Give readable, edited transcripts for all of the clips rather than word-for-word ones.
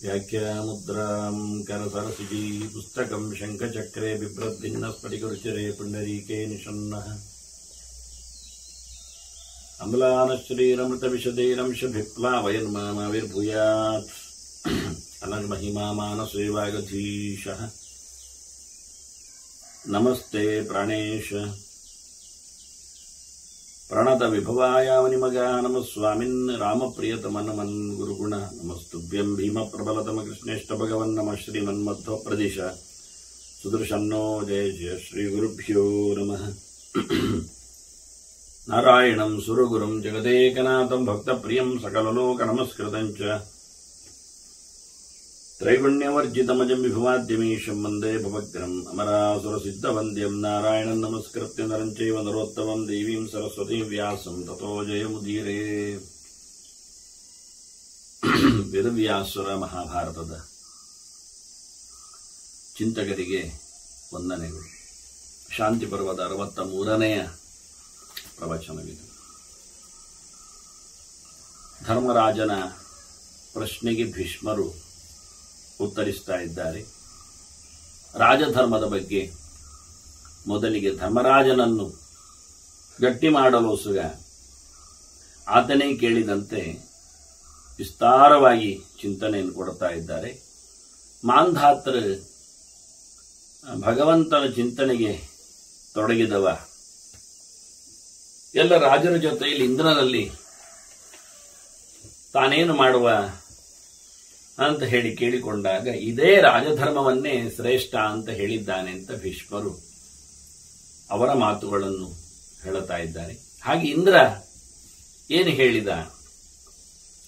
ವ್ಯಾಖ್ಯಾಮುದ್ರಾಂ ಕರಸರಸಿಜೀ ಪುಸ್ತಕಂ ಶಂಖಚಕ್ರೆ ಬಿಭ್ರದ್ಭಿನ್ನ ಸ್ಫಟಿಕರುಚಿರೆ ಪುಂಡರೀಕೆ ನಿಷನ್ನಃ ಅಮ್ಲಾನಶ್ರೀರಮೃತವಿಶದೈರಂಶಭಿಪ್ಲಾವಯನ್ಮಾಮಾವಿರ್ಭೂಯಾತ್ ಅನರ್ಮಹಿಮಾ ಮಾನಸೇವಾಗಧೀಶಃ ನಮಸ್ತೆ ಪ್ರಾಣೇಶ ಪ್ರಣತ ವಿಭವಾಯಾವನಿಮಗ ನಮಃ ಸ್ವಾಮಿನ್ ರಾಮಪ್ರಿಯತಮ ನಮನ್ ಗುರುಗುಣ ನಮಸ್ತುಭ್ಯಂ ಭೀಮ ಪ್ರಬಲತಮ ಕೃಷ್ಣೇಷ್ಟ ಭಗವನ್ ನಮಃ ಶ್ರೀಮನ್ಮಧ್ವ ಪ್ರದೇಶ ಸುದರ್ಶನ್ನೋ ಜಯ ಜಯ ಶ್ರೀ ಗುರುಭ್ಯೋ ನಮಃ. ನಾರಾಯಣಂ ಸುರಗುರುಂ ಜಗದೇಕನಾಥಂ ಭಕ್ತಪ್ರಿಯಂ ಸಕಲಲೋಕ ನಮಸ್ಕೃತಂ ಚ ತ್ರೈಗುಣ್ಯವರ್ಜಿತಮಜಂ ವಿಭುವಾದ್ಯಮೀಶಂ ವಂದೇ ಭವಗ್ರಂ ಅಮರಾಸುರಸಿದ್ಧವಂದ್ಯಂ ನಾರಾಯಣಂ ನಮಸ್ಕೃತ್ಯ ನರಂ ಚೈವ ನರೋತ್ತಮಂ ದೇವೀಂ ಸರಸ್ವತೀಂ ವ್ಯಾಸಂ ತತೋ ಜಯಮುದೀರೇ. ವೇದವ್ಯಾಸುರ ಮಹಾಭಾರತದ ಚಿಂತಕರಿಗೆ ವಂದನೆಗಳು. ಶಾಂತಿ ಪರ್ವದ 63ನೇ ಪ್ರವಚನವಿದು. ಧರ್ಮರಾಜನ ಪ್ರಶ್ನೆಗೆ ಭೀಷ್ಮರು ಉತ್ತರಿಸ್ತಾ ಇದ್ದಾರೆ. ರಾಜಧರ್ಮದ ಬಗ್ಗೆ ಮೊದಲಿಗೆ ಧರ್ಮರಾಜನನ್ನು ಗಟ್ಟಿ ಮಾಡಲು ಸುಗ ಆತನೇ ಕೇಳಿದಂತೆ ವಿಸ್ತಾರವಾಗಿ ಚಿಂತನೆಯನ್ನು ಕೊಡ್ತಾ ಇದ್ದಾರೆ. ಮಾಂಧಾತ್ರ ಭಗವಂತನ ಚಿಂತನೆಗೆ ತೊಡಗಿದವ ಎಲ್ಲ ರಾಜರ ಜೊತೆಯಲ್ಲಿ ಇಂದ್ರನಲ್ಲಿ ತಾನೇನು ಮಾಡುವ ಅಂತ ಹೇಳಿ ಕೇಳಿಕೊಂಡಾಗ ಇದೇ ರಾಜಧರ್ಮವನ್ನೇ ಶ್ರೇಷ್ಠ ಅಂತ ಹೇಳಿದ್ದಾನೆ ಅಂತ ಭೀಷ್ಮರು ಅವರ ಮಾತುಗಳನ್ನು ಹೇಳುತ್ತಾ ಇದ್ದಾರೆ. ಹಾಗೆ ಇಂದ್ರ ಏನು ಹೇಳಿದ?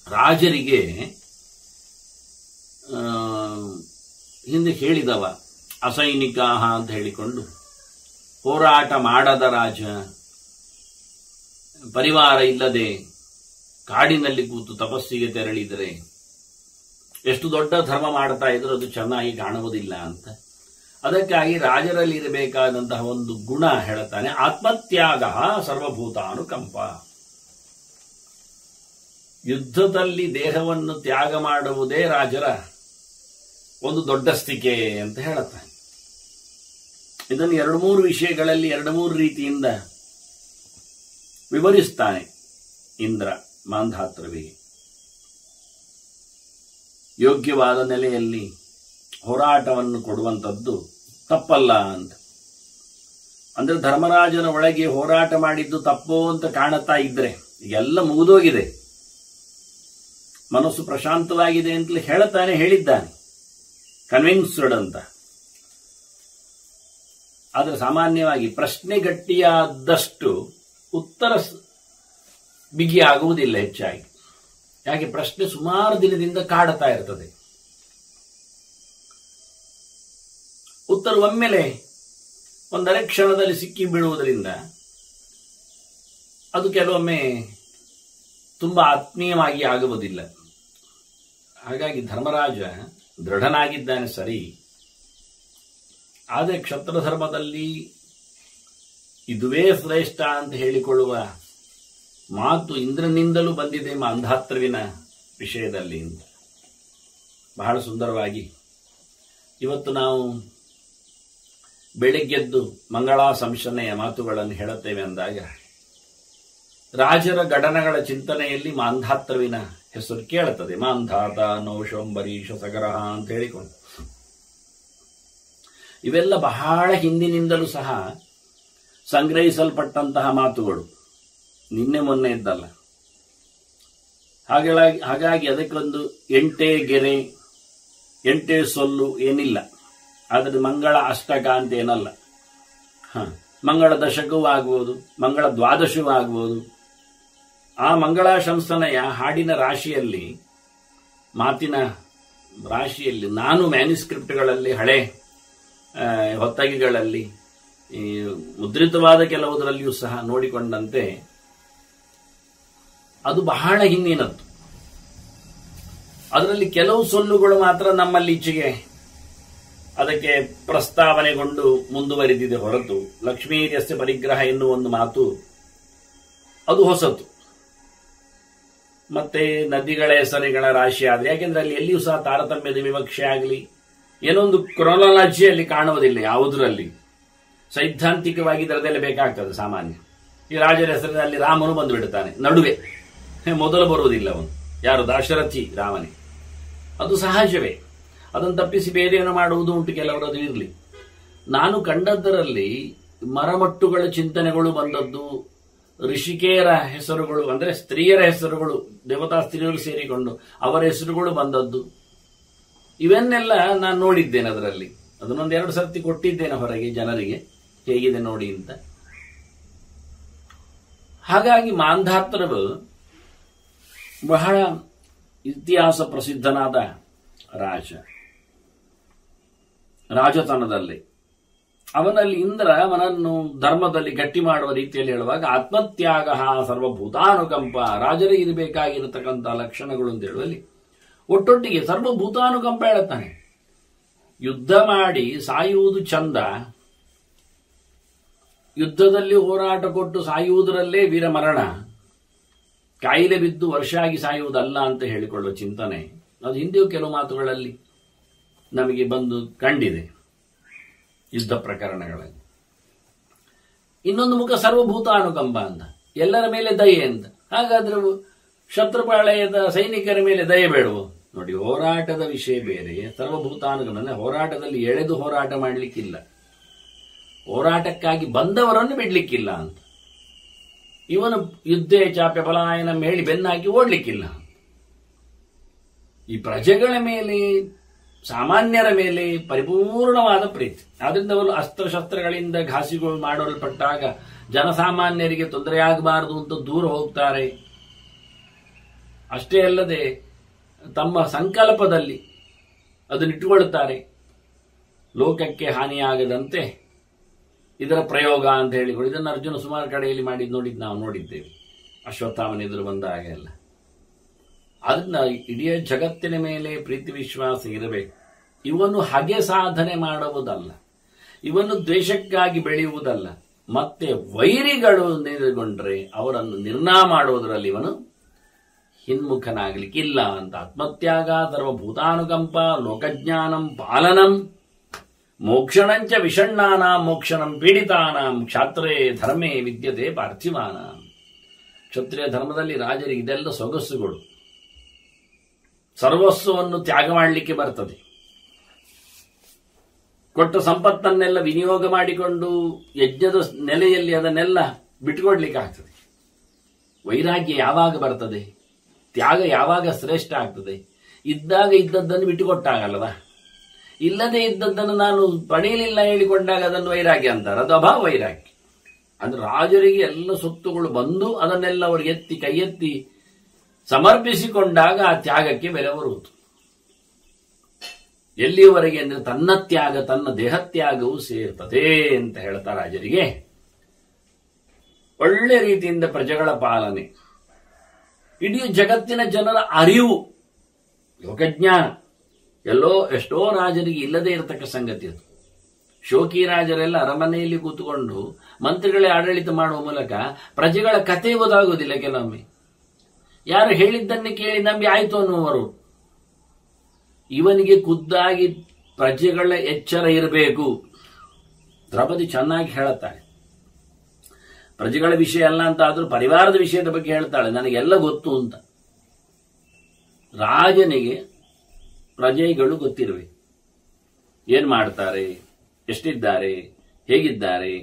ರಾಜರಿಗೆ ಹಿಂದೆ ಹೇಳಿದವ ಅಸೈನಿಕಾಹ ಅಂತ ಹೇಳಿಕೊಂಡು ಹೋರಾಟ ಮಾಡದ ರಾಜ, ಪರಿವಾರ ಇಲ್ಲದೆ ಕಾಡಿನಲ್ಲಿ ಕೂತು ತಪಸ್ಸಿಗೆ ತೆರಳಿದರೆ ಎಷ್ಟು ದೊಡ್ಡ ಧರ್ಮ ಮಾಡ್ತಾ ಇದ್ರು ಅದು ಚೆನ್ನಾಗಿ ಕಾಣುವುದಿಲ್ಲ ಅಂತ. ಅದಕ್ಕಾಗಿ ರಾಜರಲ್ಲಿ ಇರಬೇಕಾದಂತಹ ಒಂದು ಗುಣ ಹೇಳುತ್ತಾನೆ, ಆತ್ಮತ್ಯಾಗ ಸರ್ವಭೂತಾನುಕಂಪ. ಯುದ್ಧದಲ್ಲಿ ದೇಹವನ್ನು ತ್ಯಾಗ ಮಾಡುವುದೇ ರಾಜರ ಒಂದು ದೊಡ್ಡಸ್ತಿಕೆ ಅಂತ ಹೇಳುತ್ತಾನೆ. ಇದನ್ನು 2-3 ವಿಷಯಗಳಲ್ಲಿ 2-3 ರೀತಿಯಿಂದ ವಿವರಿಸ್ತಾನೆ ಇಂದ್ರ ಮಾಂಧಾತೃವಿಗೆ. ಯೋಗ್ಯವಾದ ನೆಲೆಯಲ್ಲಿ ಹೋರಾಟವನ್ನು ಕೊಡುವಂಥದ್ದು ತಪ್ಪಲ್ಲ ಅಂತ. ಅಂದ್ರೆ ಧರ್ಮರಾಜನ ಒಳಗೆ ಹೋರಾಟ ಮಾಡಿದ್ದು ತಪ್ಪೋ ಅಂತ ಕಾಣುತ್ತಾ ಇದ್ರೆ ಎಲ್ಲ ಮುಗಿದೋಗಿದೆ, ಮನಸ್ಸು ಪ್ರಶಾಂತವಾಗಿದೆ ಅಂತಲೇ ಹೇಳಿದ್ದಾನೆ, ಕನ್ವಿನ್ಸ್ಡ್ ಅಂತ. ಆದರೆ ಸಾಮಾನ್ಯವಾಗಿ ಪ್ರಶ್ನೆ ಗಟ್ಟಿಯಾದಷ್ಟು ಉತ್ತರ ಬಿಗಿಯಾಗುವುದಿಲ್ಲ ಹೆಚ್ಚಾಗಿ. ಯಾಕೆ? ಪ್ರಶ್ನೆ ಸುಮಾರು ದಿನದಿಂದ ಕಾಡುತ್ತಾ ಇರ್ತದೆ. ಉತ್ತರ ಒಮ್ಮೆಲೆ ಒಂದರೆ ಕ್ಷಣದಲ್ಲಿ ಸಿಕ್ಕಿ ಬೀಳುವುದರಿಂದ ಅದು ಕೆಲವೊಮ್ಮೆ ತುಂಬಾ ಆತ್ಮೀಯವಾಗಿ ಆಗುವುದಿಲ್ಲ. ಹಾಗಾಗಿ ಧರ್ಮರಾಜ ದೃಢನಾಗಿದ್ದಾನೆ ಸರಿ, ಆದರೆ ಕ್ಷತ್ರ ಧರ್ಮದಲ್ಲಿ ಇದುವೇ ಶ್ರೇಷ್ಠ ಅಂತ ಹೇಳಿಕೊಳ್ಳುವ ಮಾತು ಇಂದ್ರನಿಂದಲೂ ಬಂದಿದೆ ಮಾಂಧಾತೃವಿನ ವಿಷಯದಲ್ಲಿ ಅಂತ. ಬಹಳ ಸುಂದರವಾಗಿ ಇವತ್ತು ನಾವು ಬೆಳಿಗ್ಗೆದ್ದು ಮಂಗಳಾ ಸಂಶನೆಯ ಮಾತುಗಳನ್ನು ಹೇಳುತ್ತೇವೆ ಅಂದಾಗ ರಾಜರ ಗಡನಗಳ ಚಿಂತನೆಯಲ್ಲಿ ಮಾಂಧಾತೃವಿನ ಹೆಸರು ಕೇಳುತ್ತದೆ. ಮಾಂಧಾತ ನೌಶಂಬರೀಶ ಸಗರಹ ಅಂತ ಹೇಳಿಕೊಂಡು ಇವೆಲ್ಲ ಬಹಳ ಹಿಂದಿನಿಂದಲೂ ಸಹ ಸಂಗ್ರಹಿಸಲ್ಪಟ್ಟಂತಹ ಮಾತುಗಳು, ನಿನ್ನೆ ಮೊನ್ನೆ ಇದ್ದಲ್ಲ. ಹಾಗಾಗಿ ಅದಕ್ಕೊಂದು 8 ಗೆರೆ 8 ಸೊಲ್ಲು ಏನಿಲ್ಲ. ಆದರೆ ಮಂಗಳ ಅಷ್ಟಕ ಅಂತ ಏನಲ್ಲ. ಮಂಗಳ ದಶಕವೂ ಆಗ್ಬೋದು, ಮಂಗಳ ದ್ವಾದಶವೂ ಆಗ್ಬೋದು. ಆ ಮಂಗಳಾಶಂಸನೆಯ ಹಾಡಿನ ರಾಶಿಯಲ್ಲಿ, ಮಾತಿನ ರಾಶಿಯಲ್ಲಿ ನಾನು ಮ್ಯಾನ್ಯುಸ್ಕ್ರಿಪ್ಟ್ಗಳಲ್ಲಿ, ಹಳೆ ಹೊತ್ತಗೆಗಳಲ್ಲಿ, ಮುದ್ರಿತವಾದ ಕೆಲವುದರಲ್ಲಿಯೂ ಸಹ ನೋಡಿಕೊಂಡಂತೆ ಅದು ಬಹಳ ಹಿಂದಿನದ್ದು. ಅದರಲ್ಲಿ ಕೆಲವು ಸೊಲ್ಲುಗಳು ಮಾತ್ರ ನಮ್ಮಲ್ಲಿ ಈಚೆಗೆ ಅದಕ್ಕೆ ಪ್ರಸ್ತಾವನೆಗೊಂಡು ಮುಂದುವರಿದಿದೆ ಹೊರತು ಲಕ್ಷ್ಮೀರ್ಯಸ್ಯ ಪರಿಗ್ರಹ ಎನ್ನುವ ಒಂದು ಮಾತು ಅದು ಹೊಸತು. ಮತ್ತೆ ನದಿಗಳ ಹೆಸರುಗಳ ರಾಶಿ ಆದ್ರೆ, ಯಾಕೆಂದ್ರೆ ಅಲ್ಲಿ ಎಲ್ಲಿಯೂ ಸಹ ತಾರತಮ್ಯದ ವಿವಕ್ಷೆ ಆಗಲಿ ಏನೋ ಒಂದು ಕ್ರೊನಾಲಜಿಯಲ್ಲಿ ಕಾಣುವುದಿಲ್ಲ. ಯಾವುದರಲ್ಲಿ ಸೈದ್ಧಾಂತಿಕವಾಗಿ ಇದರದೆಲ್ಲ ಬೇಕಾಗ್ತದೆ. ಸಾಮಾನ್ಯ ಈ ರಾಜರ ಹೆಸರಿನಲ್ಲಿ ರಾಮನು ಬಂದು ಬಿಡುತ್ತಾನೆ, ನಡುವೆ ಮೊದಲು ಬರುವುದಿಲ್ಲ ಅವನು, ಯಾರು ದಾಶರಥಿ ರಾಮನೇ. ಅದು ಸಹಜವೇ. ಅದನ್ನು ತಪ್ಪಿಸಿ ಬೇರೆ ಏನೋ ಮಾಡುವುದು ಉಂಟು ಕೆಲವರದು ಇರಲಿ. ನಾನು ಕಂಡದ್ದರಲ್ಲಿ ಮರಮಟ್ಟುಗಳ ಚಿಂತನೆಗಳು ಬಂದದ್ದು, ಋಷಿಕೇಯರ ಹೆಸರುಗಳು ಅಂದ್ರೆ ಸ್ತ್ರೀಯರ ಹೆಸರುಗಳು, ದೇವತಾ ಸ್ತ್ರೀಯರು ಸೇರಿಕೊಂಡು ಅವರ ಹೆಸರುಗಳು ಬಂದದ್ದು, ಇವನ್ನೆಲ್ಲ ನಾನು ನೋಡಿದ್ದೇನೆ. ಅದರಲ್ಲಿ ಅದನ್ನೊಂದೆರಡು ಸರ್ತಿ ಕೊಟ್ಟಿದ್ದೇನೆ ಹೊರಗೆ ಜನರಿಗೆ, ಹೇಗಿದೆ ನೋಡಿ ಅಂತ. ಹಾಗಾಗಿ ಮಾಂಧಾತೃವು ಬಹಳ ಇತಿಹಾಸ ಪ್ರಸಿದ್ಧನಾದ ರಾಜತನದಲ್ಲಿ. ಅವನಲ್ಲಿ ಇಂದ್ರ ಅವನನ್ನು ಧರ್ಮದಲ್ಲಿ ಗಟ್ಟಿ ಮಾಡುವ ರೀತಿಯಲ್ಲಿ ಹೇಳುವಾಗ ಆತ್ಮತ್ಯಾಗ ಸರ್ವಭೂತಾನುಕಂಪ, ರಾಜರೇ ಇರಬೇಕಾಗಿರತಕ್ಕಂಥ ಲಕ್ಷಣಗಳು ಅಂತ ಹೇಳುವಲ್ಲಿ ಒಟ್ಟೊಟ್ಟಿಗೆ ಸರ್ವಭೂತಾನುಕಂಪ ಹೇಳುತ್ತಾನೆ. ಯುದ್ಧ ಮಾಡಿ ಸಾಯುವುದು ಚಂದ, ಯುದ್ಧದಲ್ಲಿ ಹೋರಾಟ ಕೊಟ್ಟು ಸಾಯುವುದರಲ್ಲೇ ವೀರಮರಣ, ಕಾಯಿಲೆ ಬಿದ್ದು ವರ್ಷ ಆಗಿ ಸಾಯುವುದಲ್ಲ ಅಂತ ಹೇಳಿಕೊಳ್ಳುವ ಚಿಂತನೆ ಅದು ಹಿಂದೆಯೂ ಕೆಲವು ಮಾತುಗಳಲ್ಲಿ ನಮಗೆ ಬಂದು ಕಂಡಿದೆ ಯುದ್ಧ ಪ್ರಕರಣಗಳಲ್ಲಿ. ಇನ್ನೊಂದು ಮುಖ ಸರ್ವಭೂತಾನುಕಂಪ ಅಂತ, ಎಲ್ಲರ ಮೇಲೆ ದಯೆ ಅಂತ. ಹಾಗಾದ್ರೆ ಶತ್ರುಪಾಳಯದ ಸೈನಿಕರ ಮೇಲೆ ದಯೆ ಬೇಡವು? ನೋಡಿ, ಹೋರಾಟದ ವಿಷಯ ಬೇರೆ, ಸರ್ವಭೂತಾನುಕಂಪ ಅಂದ್ರೆ ಹೋರಾಟದಲ್ಲಿ ಎಳೆದು ಹೋರಾಟ ಮಾಡಲಿಕ್ಕಿಲ್ಲ, ಹೋರಾಟಕ್ಕಾಗಿ ಬಂದವರನ್ನು ಬಿಡ್ಲಿಕ್ಕಿಲ್ಲ ಅಂತ. ಇವನು ಯುದ್ಧೇ ಚಾಪ್ಯ ಪಲಾಯನ ಹೇಳಿ ಬೆನ್ನಾಕಿ ಓಡ್ಲಿಕ್ಕಿಲ್ಲ. ಈ ಪ್ರಜೆಗಳ ಮೇಲೆ, ಸಾಮಾನ್ಯರ ಮೇಲೆ ಪರಿಪೂರ್ಣವಾದ ಪ್ರೀತಿ. ಆದ್ರಿಂದ ಅವರು ಅಸ್ತ್ರಶಸ್ತ್ರಗಳಿಂದ ಘಾಸಿಗಳು ಮಾಡಲ್ಪಟ್ಟಾಗ ಜನಸಾಮಾನ್ಯರಿಗೆ ತೊಂದರೆಯಾಗಬಾರದು ಅಂತ ದೂರ ಹೋಗ್ತಾರೆ. ಅಷ್ಟೇ ಅಲ್ಲದೆ ತಮ್ಮ ಸಂಕಲ್ಪದಲ್ಲಿ ಅದನ್ನಿಟ್ಟುಕೊಳ್ಳುತ್ತಾರೆ, ಲೋಕಕ್ಕೆ ಹಾನಿಯಾಗದಂತೆ ಇದರ ಪ್ರಯೋಗ ಅಂತ ಹೇಳಿಕೊಂಡು. ಇದನ್ನು ಅರ್ಜುನ ಸುಮಾರು ಕಡೆಯಲ್ಲಿ ನಾವು ನೋಡಿದ್ದೇವೆ, ಅಶ್ವತ್ಥಾಮನ ಎದುರು ಬಂದಾಗ ಎಲ್ಲ. ಅದನ್ನ ಇಡೀ ಜಗತ್ತಿನ ಮೇಲೆ ಪ್ರೀತಿ ವಿಶ್ವಾಸ ಇರಬೇಕು. ಇವನು ಹಗೆ ಸಾಧನೆ ಮಾಡುವುದಲ್ಲ, ಇವನು ದ್ವೇಷಕ್ಕಾಗಿ ಬೆಳೆಯುವುದಲ್ಲ. ಮತ್ತೆ ವೈರಿಗಳು ನಿಂತುಕೊಂಡ್ರೆ ಅವರನ್ನು ನಿರ್ನಾಮ ಮಾಡುವುದರಲ್ಲಿ ಇವನು ಹಿನ್ಮುಖನಾಗಲಿಕ್ಕಿಲ್ಲ ಅಂತ. ಆತ್ಮತ್ಯಾಗ ಸರ್ವಭೂತಾನುಕಂಪ ಲೋಕಜ್ಞಾನಂ ಪಾಲನಂ ಮೋಕ್ಷಣಂಚ ವಿಷಣ್ಣಾನಾಂ ಮೋಕ್ಷಣಂ ಪೀಡಿತಾನಾಂ ಕ್ಷಾತ್ರೇ ಧರ್ಮೇ ವಿದ್ಯತೆ ಪಾರ್ಥಿವಾನಾಂ. ಕ್ಷತ್ರಿಯ ಧರ್ಮದಲ್ಲಿ ರಾಜರಿಗೆ ಇದೆಲ್ಲ ಸೊಗಸುಗಳು. ಸರ್ವಸ್ವವನ್ನು ತ್ಯಾಗ ಮಾಡಲಿಕ್ಕೆ ಬರ್ತದೆ. ಕೊಟ್ಟ ಸಂಪತ್ತನ್ನೆಲ್ಲ ವಿನಿಯೋಗ ಮಾಡಿಕೊಂಡು ಯಜ್ಞದ ನೆಲೆಯಲ್ಲಿ ಅದನ್ನೆಲ್ಲ ಬಿಟ್ಟುಕೊಡ್ಲಿಕ್ಕೆ ಆಗ್ತದೆ. ವೈರಾಗ್ಯ ಯಾವಾಗ ಬರ್ತದೆ? ತ್ಯಾಗ ಯಾವಾಗ ಶ್ರೇಷ್ಠ ಆಗ್ತದೆ? ಇದ್ದಾಗ ಇದ್ದದ್ದನ್ನು ಬಿಟ್ಟುಕೊಟ್ಟಾಗಲ್ಲವಾ? ಇಲ್ಲದೆ ಇದ್ದದ್ದನ್ನು ನಾನು ಪಡೆಯಲಿಲ್ಲ ಹೇಳಿಕೊಂಡಾಗ ಅದನ್ನು ವೈರಾಗ್ಯ ಅಂತಾರೆ. ಅದು ಅಭಾವ ವೈರಾಗ್ಯ. ಅಂದ್ರೆ ರಾಜರಿಗೆ ಎಲ್ಲ ಸೊತ್ತುಗಳು ಬಂದು ಅದನ್ನೆಲ್ಲ ಅವರು ಎತ್ತಿ ಕೈ ಎತ್ತಿ ಸಮರ್ಪಿಸಿಕೊಂಡಾಗ ಆ ತ್ಯಾಗಕ್ಕೆ ಬೆಲೆ ಬರುವುದು. ಎಲ್ಲಿಯವರೆಗೆ ಅಂದ್ರೆ ತನ್ನ ತ್ಯಾಗ, ತನ್ನ ದೇಹತ್ಯಾಗವೂ ಸೇರ್ತದೆ ಅಂತ ಹೇಳ್ತಾ ರಾಜರಿಗೆ. ಒಳ್ಳೆ ರೀತಿಯಿಂದ ಪ್ರಜೆಗಳ ಪಾಲನೆ, ಇಡೀ ಜಗತ್ತಿನ ಜನರ ಅರಿವು, ಲೋಕಜ್ಞಾನ ಎಷ್ಟೋ ರಾಜರಿಗೆ ಇಲ್ಲದೆ ಇರತಕ್ಕ ಸಂಗತಿ ಅದು. ಶೋಕಿ ರಾಜರೆಲ್ಲ ಅರಮನೆಯಲ್ಲಿ ಕೂತುಕೊಂಡು ಮಂತ್ರಿಗಳೇ ಆಡಳಿತ ಮಾಡುವ ಮೂಲಕ ಪ್ರಜೆಗಳ ಕಥೆ ಗೊತ್ತಾಗುವುದಿಲ್ಲ. ಕೆಲವೊಮ್ಮೆ ಯಾರು ಹೇಳಿದ್ದನ್ನೇ ಕೇಳಿ ನಂಬಿ ಆಯ್ತು ಅನ್ನುವರು. ಇವನಿಗೆ ಖುದ್ದಾಗಿ ಪ್ರಜೆಗಳ ಎಚ್ಚರ ಇರಬೇಕು. ದ್ರೌಪದಿ ಚೆನ್ನಾಗಿ ಹೇಳುತ್ತಾಳೆ. ಪ್ರಜೆಗಳ ವಿಷಯ ಅಲ್ಲ ಅಂತ ಆದ್ರೂ ಪರಿವಾರದ ವಿಷಯದ ಬಗ್ಗೆ ಹೇಳ್ತಾಳೆ, ನನಗೆಲ್ಲ ಗೊತ್ತು ಅಂತ. ರಾಜನಿಗೆ ಪ್ರಜೆಗಳು ಗೊತ್ತಿರಬೇಕು. ಏನ್ ಮಾಡ್ತಾರೆ, ಎಷ್ಟಿದ್ದಾರೆ, ಹೇಗಿದ್ದಾರೆ,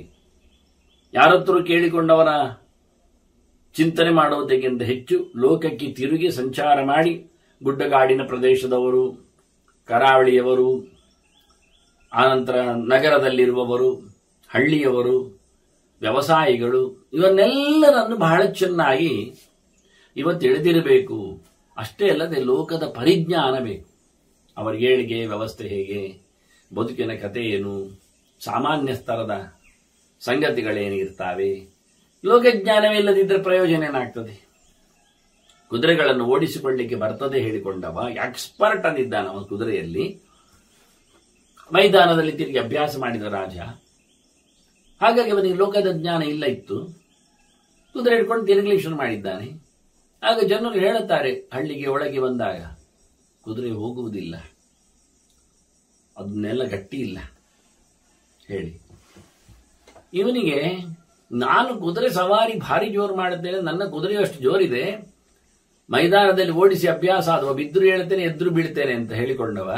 ಯಾರತ್ರ ಕೇಳಿಕೊಂಡವರ ಚಿಂತನೆ ಮಾಡುವುದಕ್ಕಿಂತ ಹೆಚ್ಚು ಲೋಕಕ್ಕೆ ತಿರುಗಿ ಸಂಚಾರ ಮಾಡಿ ಗುಡ್ಡಗಾಡಿನ ಪ್ರದೇಶದವರು, ಕರಾವಳಿಯವರು, ಆನಂತರ ನಗರದಲ್ಲಿರುವವರು, ಹಳ್ಳಿಯವರು, ವ್ಯವಸಾಯಿಗಳು, ಇವನ್ನೆಲ್ಲರನ್ನು ಬಹಳ ಚೆನ್ನಾಗಿ ತಿಳಿದಿರಬೇಕು. ಅಷ್ಟೇ ಅಲ್ಲದೆ ಲೋಕದ ಪರಿಜ್ಞಾನ ಬೇಕು. ಅವರ ಏಳಿಗೆ ವ್ಯವಸ್ಥೆ ಹೇಗೆ, ಬದುಕಿನ ಕಥೆ ಏನು, ಸಾಮಾನ್ಯ ಸ್ತರದ ಸಂಗತಿಗಳೇನಿರ್ತಾವೆ. ಲೋಕಜ್ಞಾನವಿಲ್ಲದಿದ್ದರೆ ಪ್ರಯೋಜನ ಏನಾಗ್ತದೆ? ಕುದುರೆಗಳನ್ನು ಓಡಿಸಿಕೊಳ್ಳಲಿಕ್ಕೆ ಬರ್ತದೆ ಹೇಳಿಕೊಂಡವ ಎಕ್ಸ್ಪರ್ಟ್ ಅಂದಿದ್ದಾನ ಅವನ ಕುದುರೆಯಲ್ಲಿ. ಮೈದಾನದಲ್ಲಿ ತಿರುಗಿ ಅಭ್ಯಾಸ ಮಾಡಿದ ರಾಜ. ಹಾಗಾಗಿ ಅವನಿಗೆ ಲೋಕದ ಜ್ಞಾನ ಇಲ್ಲ ಇತ್ತು. ಕುದುರೆ ಹಿಡ್ಕೊಂಡು ತಿರುಗಲಿ ಶುರು ಮಾಡಿದ್ದಾನೆ. ಆಗ ಜನರು ಹೇಳುತ್ತಾರೆ, ಹಳ್ಳಿಗೆ ಒಳಗೆ ಬಂದಾಗ ಕುದುರೆ ಹೋಗುವುದಿಲ್ಲ, ಅದನ್ನೆಲ್ಲ ಗಟ್ಟಿ ಇಲ್ಲ ಹೇಳಿ. ಇವನಿಗೆ ನಾನು ಕುದುರೆ ಸವಾರಿ ಭಾರಿ ಜೋರು ಮಾಡುತ್ತೇನೆ, ನನ್ನ ಕುದುರೆಯಷ್ಟು ಜೋರಿದೆ, ಮೈದಾನದಲ್ಲಿ ಓಡಿಸಿ ಅಭ್ಯಾಸ ಆದವ, ಬಿದ್ದರು ಹೇಳ್ತೇನೆ ಎದ್ರು ಬೀಳ್ತೇನೆ ಅಂತ ಹೇಳಿಕೊಂಡವ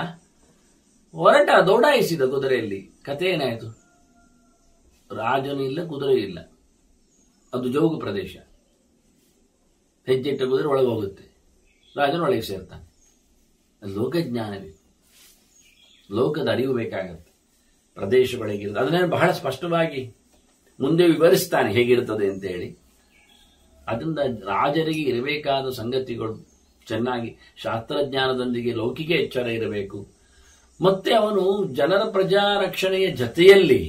ಹೊರಟ, ದೌಡಾಯಿಸಿದ ಕುದುರೆಯಲ್ಲಿ. ಕಥೆ ಏನಾಯಿತು? ರಾಜನು ಇಲ್ಲ, ಕುದುರೆ ಇಲ್ಲ, ಅದು ಜೋಗು ಪ್ರದೇಶ. ಹೆಜ್ಜೆಟ್ಟ ಕುದುರೆ ಒಳಗೆ ಹೋಗುತ್ತೆ, ರಾಜನ ಒಳಗೆ ಸೇರ್ತಾನೆ. ಲೋಕಜ್ಞಾನವೇ, ಲೋಕದ ಅರಿವು ಬೇಕಾಗತ್ತೆ. ಪ್ರದೇಶಗಳಿಗಿರುತ್ತೆ, ಅದನ್ನೇ ಬಹಳ ಸ್ಪಷ್ಟವಾಗಿ ಮುಂದೆ ವಿವರಿಸ್ತಾನೆ ಹೇಗಿರ್ತದೆ ಅಂತ ಹೇಳಿ. ಅದರಿಂದ ರಾಜರಿಗೆ ಇರಬೇಕಾದ ಸಂಗತಿಗಳು ಚೆನ್ನಾಗಿ ಶಾಸ್ತ್ರಜ್ಞಾನದೊಂದಿಗೆ ಲೌಕಿಕ ಎಚ್ಚರ ಇರಬೇಕು. ಮತ್ತೆ ಅವನು ಜನರ ಪ್ರಜಾ ರಕ್ಷಣೆಯ ಜತೆಯಲ್ಲಿ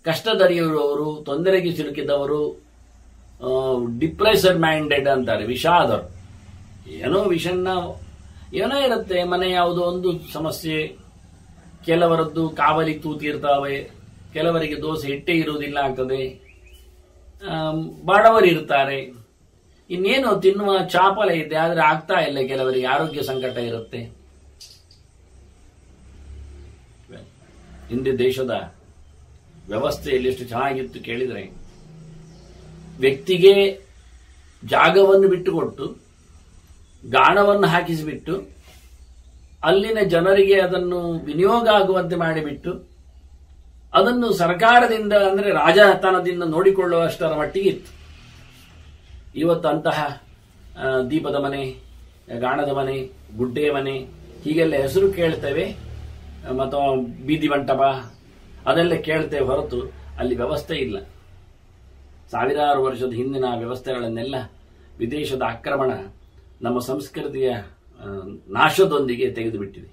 ಕಷ್ಟದರಿಯುವವರು, ತೊಂದರೆಗೆ ಸಿಲುಕಿದವರು, ಡಿಪ್ರೆಸರ್ ಮೈಂಡೆಡ್ ಅಂತಾರೆ, ವಿಷಾದರು, ಏನೋ ವಿಷಣ್ಣ ಏನೋ ಇರುತ್ತೆ, ಮನೆ ಯಾವುದೋ ಒಂದು ಸಮಸ್ಯೆ, ಕೆಲವರದ್ದು ಕಾವಲಿ ತೂತಿರ್ತಾವೆ, ಕೆಲವರಿಗೆ ದೋಸೆ ಹಿಟ್ಟೇ ಇರುವುದಿಲ್ಲ ಆಗ್ತದೆ, ಬಡವರಿರ್ತಾರೆ, ಇನ್ನೇನು ತಿನ್ನುವ ಚಾಪಲ ಇದೆ ಆದರೆ ಆಗ್ತಾ ಇಲ್ಲ, ಕೆಲವರಿಗೆ ಆರೋಗ್ಯ ಸಂಕಟ ಇರುತ್ತೆ. ಹಿಂದೆ ದೇಶದ ವ್ಯವಸ್ಥೆಯಲ್ಲಿ ಎಷ್ಟು ಚೆನ್ನಾಗಿತ್ತು ಕೇಳಿದ್ರೆ, ವ್ಯಕ್ತಿಗೆ ಜಾಗವನ್ನು ಬಿಟ್ಟುಕೊಟ್ಟು ಗಾಣವನ್ನು ಹಾಕಿಸಿಬಿಟ್ಟು ಅಲ್ಲಿನ ಜನರಿಗೆ ಅದನ್ನು ವಿನಿಯೋಗ ಆಗುವಂತೆ ಮಾಡಿಬಿಟ್ಟು ಅದನ್ನು ಸರ್ಕಾರದಿಂದ ಅಂದರೆ ರಾಜತನದಿಂದ ನೋಡಿಕೊಳ್ಳುವಷ್ಟರ ಮಟ್ಟಿಗೆ ಇತ್ತು. ಇವತ್ತು ಅಂತಹ ದೀಪದ ಮನೆ, ಗಾಣದ ಮನೆ, ಗುಡ್ಡೆಯ ಮನೆ ಹೀಗೆಲ್ಲ ಹೆಸರು ಕೇಳ್ತೇವೆ, ಮತ್ತು ಬೀದಿ ಮಂಟಪ ಅದೆಲ್ಲ ಕೇಳ್ತೇವೆ ಹೊರತು ಅಲ್ಲಿ ವ್ಯವಸ್ಥೆ ಇಲ್ಲ. ಸಾವಿರಾರು ವರ್ಷದ ಹಿಂದಿನ ವ್ಯವಸ್ಥೆಗಳನ್ನೆಲ್ಲ ವಿದೇಶದ ಆಕ್ರಮಣ ನಮ್ಮ ಸಂಸ್ಕೃತಿಯ ನಾಶದೊಂದಿಗೆ ತೆಗೆದುಬಿಟ್ಟಿದೆ.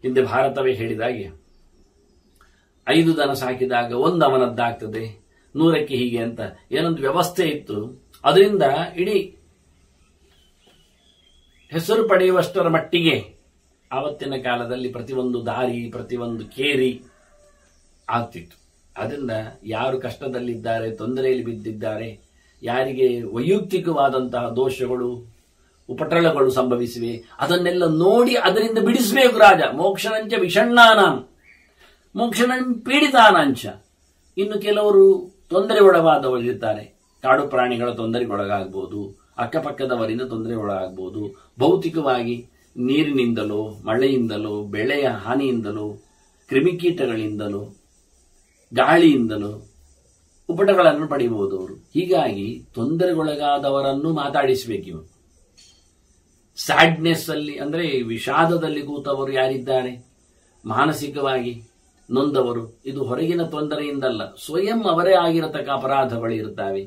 ಹಿಂದೆ ಭಾರತವೇ ಹೇಳಿದಾಗೆ 5 ದನ ಸಾಕಿದಾಗ 1 ಅವನದ್ದಾಗ್ತದೆ, 100ಕ್ಕೆ ಹೀಗೆ ಅಂತ ಏನೊಂದು ವ್ಯವಸ್ಥೆ ಇತ್ತು. ಅದರಿಂದ ಇಡೀ ಹೆಸರು ಪಡೆಯುವಷ್ಟರ ಮಟ್ಟಿಗೆ ಆವತ್ತಿನ ಕಾಲದಲ್ಲಿ ಪ್ರತಿಯೊಂದು ದಾರಿ, ಪ್ರತಿಯೊಂದು ಕೇರಿ ಆಗ್ತಿತ್ತು. ಅದರಿಂದ ಯಾರು ಕಷ್ಟದಲ್ಲಿದ್ದಾರೆ, ತೊಂದರೆಯಲ್ಲಿ ಬಿದ್ದಿದ್ದಾರೆ, ಯಾರಿಗೆ ವೈಯಕ್ತಿಕವಾದಂತಹ ದೋಷಗಳು, ಉಪಟಳಗಳು ಸಂಭವಿಸಿವೆ, ಅದನ್ನೆಲ್ಲ ನೋಡಿ ಅದರಿಂದ ಬಿಡಿಸಬೇಕು ರಾಜ. ಮೋಕ್ಷಣಂಚ ವಿಷಣ್ಣಾನಾಂ ಮೋಕ್ಷಣಂ ಪೀಡಿತಾನಾಂಚ. ಇನ್ನು ಕೆಲವರು ತೊಂದರೆ ಒಳಗಾದವರಿರ್ತಾರೆ, ಕಾಡು ಪ್ರಾಣಿಗಳ ತೊಂದರೆಗೊಳಗಾಗಬಹುದು, ಅಕ್ಕಪಕ್ಕದವರಿಂದ ತೊಂದರೆಗೊಳಗಾಗಬಹುದು, ಭೌತಿಕವಾಗಿ ನೀರಿನಿಂದಲೋ, ಮಳೆಯಿಂದಲೋ, ಬೆಳೆಯ ಹಾನಿಯಿಂದಲೋ, ಕ್ರಿಮಿಕೀಟಗಳಿಂದಲೋ, ಗಾಳಿಯಿಂದಲೋ ಉಪಟಗಳನ್ನು ಪಡೆಯಬಹುದು ಅವರು. ಹೀಗಾಗಿ ತೊಂದರೆಗೊಳಗಾದವರನ್ನು ಮಾತಾಡಿಸಬೇಕು. ಸ್ಯಾಡ್ನೆಸ್ ಅಲ್ಲಿ ಅಂದ್ರೆ ವಿಷಾದದಲ್ಲಿ ಕೂತವರು ಯಾರಿದ್ದಾರೆ, ಮಾನಸಿಕವಾಗಿ ನೊಂದವರು, ಇದು ಹೊರಗಿನ ತೊಂದರೆಯಿಂದಲ್ಲ, ಸ್ವಯಂ ಅವರೇ ಆಗಿರತಕ್ಕ ಅಪರಾಧಗಳು ಇರುತ್ತವೆ.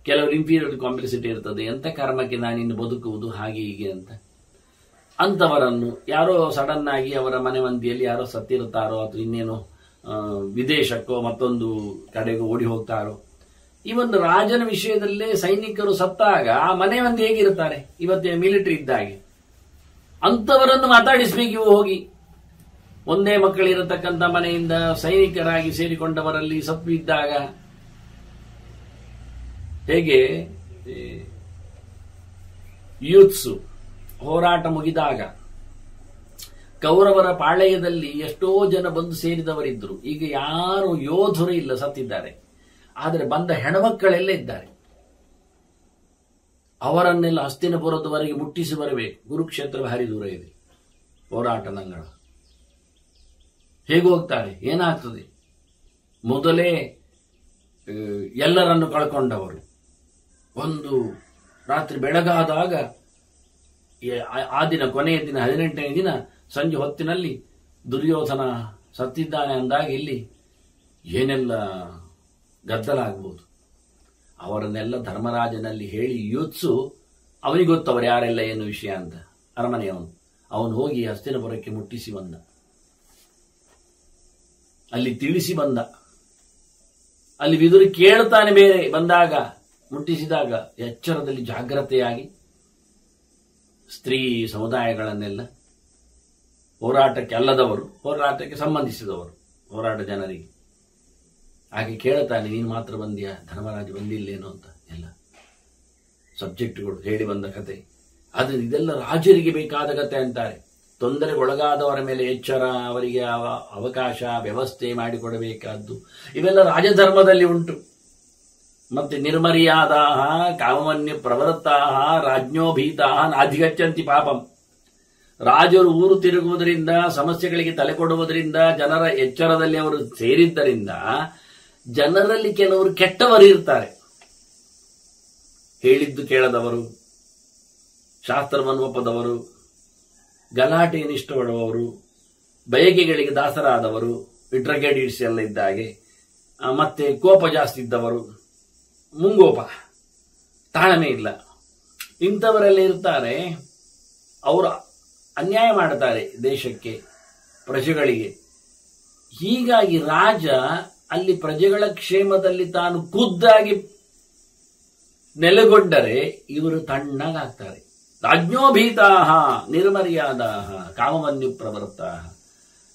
ಕೆಲವರು ಇನ್ಫೀರಿಯರ್ ಕಾಂಪ್ಲೆಕ್ಸಿಟಿ ಇರ್ತದೆ, ಎಂತ ಕರ್ಮಕ್ಕೆ ನಾನಿನ್ನು ಬದುಕುವುದು ಹಾಗೆ ಹೀಗೆ ಅಂತ. ಅಂತವರನ್ನು ಯಾರೋ ಸಡನ್ ಆಗಿ ಅವರ ಮನೆ ಮಂದಿಯಲ್ಲಿ ಯಾರೋ ಸತ್ತಿರುತ್ತಾರೋ ಅಥವಾ ಇನ್ನೇನೋ ವಿದೇಶಕ್ಕೋ ಮತ್ತೊಂದು ಕಡೆಗೂ ಓಡಿ ಹೋಗ್ತಾರೋ. ಇವನ್ ರಾಜನ ವಿಷಯದಲ್ಲೇ ಸೈನಿಕರು ಸತ್ತಾಗ ಆ ಮನೆ ಮಂದಿ ಹೇಗಿರುತ್ತಾರೆ, ಇವತ್ತಿನ ಮಿಲಿಟರಿ ಇದ್ದಾಗೆ ಅಂತವರನ್ನು ಮಾತಾಡಿಸ್ಬೇಕು. ಇವು ಹೋಗಿ ಒಂದೇ ಮಕ್ಕಳಿರತಕ್ಕಂಥ ಮನೆಯಿಂದ ಸೈನಿಕರಾಗಿ ಸೇರಿಕೊಂಡವರಲ್ಲಿ ಸತ್ತು ಇದ್ದಾಗ ಹೇಗೆ ಯೂತ್ಸು ಹೋರಾಟ ಮುಗಿದಾಗ ಕೌರವರ ಪಾಳೆಯದಲ್ಲಿ ಎಷ್ಟೋ ಜನ ಬಂದು ಸೇರಿದವರಿದ್ರು, ಈಗ ಯಾರು ಯೋಧರು ಇಲ್ಲ, ಸತ್ತಿದ್ದಾರೆ. ಆದರೆ ಬಂದ ಹೆಣ್ಮಕ್ಕಳೆಲ್ಲ ಇದ್ದಾರೆ, ಅವರನ್ನೆಲ್ಲ ಹಸ್ತಿನಪುರದವರೆಗೆ ಮುಟ್ಟಿಸಿ ಬರಬೇಕು. ಕುರುಕ್ಷೇತ್ರ ಭಾರಿ ದೂರ ಇದೆ, ಹೋರಾಟ ನಂಗಳ ಹೇಗೆ ಹೋಗ್ತಾರೆ, ಏನಾಗ್ತದೆ? ಮೊದಲೇ ಎಲ್ಲರನ್ನು ಕಳ್ಕೊಂಡವರು. ಒಂದು ರಾತ್ರಿ ಬೆಳಗಾದಾಗ ಆ ದಿನ ಕೊನೆಯ ದಿನ 18ನೇ ದಿನ ಸಂಜೆ ಹೊತ್ತಿನಲ್ಲಿ ದುರ್ಯೋಧನ ಸತ್ತಿದ್ದಾನೆ ಅಂದಾಗ ಇಲ್ಲಿ ಏನೆಲ್ಲ ಗದ್ದಲ ಆಗ್ಬೋದು. ಅವರನ್ನೆಲ್ಲ ಧರ್ಮರಾಜನಲ್ಲಿ ಹೇಳಿ ಯೂತ್ಸು ಅವನಿಗೆ ಗೊತ್ತವರು ಯಾರೆಲ್ಲ ಏನು ವಿಷಯ ಅಂತ. ಅವನು ಹೋಗಿ ಹಸ್ತಿನಪುರಕ್ಕೆ ಮುಟ್ಟಿಸಿ ಬಂದ, ಅಲ್ಲಿ ತಿಳಿಸಿ ಬಂದ. ಅಲ್ಲಿ ವಿದುರು ಕೇಳ್ತಾನೆ ಬೇರೆ, ಬಂದಾಗ ಮುಟ್ಟಿಸಿದಾಗ ಎಚ್ಚರದಲ್ಲಿ ಜಾಗ್ರತೆಯಾಗಿ ಸ್ತ್ರೀ ಸಮುದಾಯಗಳನ್ನೆಲ್ಲ, ಹೋರಾಟಕ್ಕೆ ಅಲ್ಲದವರು, ಹೋರಾಟಕ್ಕೆ ಸಂಬಂಧಿಸಿದವರು, ಹೋರಾಟ ಜನರಿಗೆ ಹಾಗೆ ಕೇಳ್ತಾನೆ, ನೀನು ಮಾತ್ರ ಬಂದಿಯಾ, ಧರ್ಮರಾಜ ಬಂದಿಲ್ಲೇನೋ ಅಂತ ಎಲ್ಲ. ಸಬ್ಜೆಕ್ಟ್ಗಳು ಹೇಳಿ ಬಂದ ಕತೆ. ಅದು ಇದೆಲ್ಲ ರಾಜರಿಗೆ ಬೇಕಾದ ಕತೆ ಅಂತಾರೆ. ತೊಂದರೆಗೊಳಗಾದವರ ಮೇಲೆ ಎಚ್ಚರ, ಅವರಿಗೆ ಅವಕಾಶ ವ್ಯವಸ್ಥೆ ಮಾಡಿಕೊಡಬೇಕಾದ್ದು ಇವೆಲ್ಲ ರಾಜಧರ್ಮದಲ್ಲಿ ಉಂಟು. ಮತ್ತೆ ನಿರ್ಮರ್ಯಾದ ಕಾಮವನ್ಯ ಪ್ರವೃತ್ತಾ ರಾಜ್ಞೋ ಭೀತಾ ನಾಧಿಗಚ್ಚಂತಿ ಪಾಪಂ. ರಾಜರು ಊರು ತಿರುಗುವುದರಿಂದ, ಸಮಸ್ಯೆಗಳಿಗೆ ತಲೆ ಕೊಡುವುದರಿಂದ, ಜನರ ಎಚ್ಚರದಲ್ಲಿ ಅವರು ಸೇರಿದ್ದರಿಂದ ಜನರಲ್ಲಿ ಕೆಲವರು ಕೆಟ್ಟವರು ಇರ್ತಾರೆ. ಹೇಳಿದ್ದು ಕೇಳದವರು, ಶಾಸ್ತ್ರವನ್ನು ಒಪ್ಪದವರು, ಗಲಾಟೆಯನ್ನು ಇಷ್ಟಪಡುವವರು, ಬಯಕೆಗಳಿಗೆ ದಾಸರಾದವರು, ಡ್ರಗೇಡಿಟ್ಸ್ ಎಲ್ಲ ಇದ್ದಾಗೆ, ಮತ್ತೆ ಕೋಪ ಜಾಸ್ತಿ ಇದ್ದವರು, ಮುಂಗೋಪ, ತಾಳ್ಮೆ ಇಲ್ಲ, ಇಂಥವರೆಲ್ಲ ಇರ್ತಾರೆ. ಅವರು ಅನ್ಯಾಯ ಮಾಡ್ತಾರೆ ದೇಶಕ್ಕೆ, ಪ್ರಜೆಗಳಿಗೆ. ಹೀಗಾಗಿ ರಾಜ ಅಲ್ಲಿ ಪ್ರಜೆಗಳ ಕ್ಷೇಮದಲ್ಲಿ ತಾನು ಖುದ್ದಾಗಿ ನೆಲೆಗೊಂಡರೆ ಇವರು ತಣ್ಣಗಾಗ್ತಾರೆ. ರಾಜ್ಞೋಭೀತಾಹ ನಿರ್ಮರ್ಯಾದಾಹ ಕಾಮವನ್ಯು ಪ್ರವೃತ್ತಾಹ.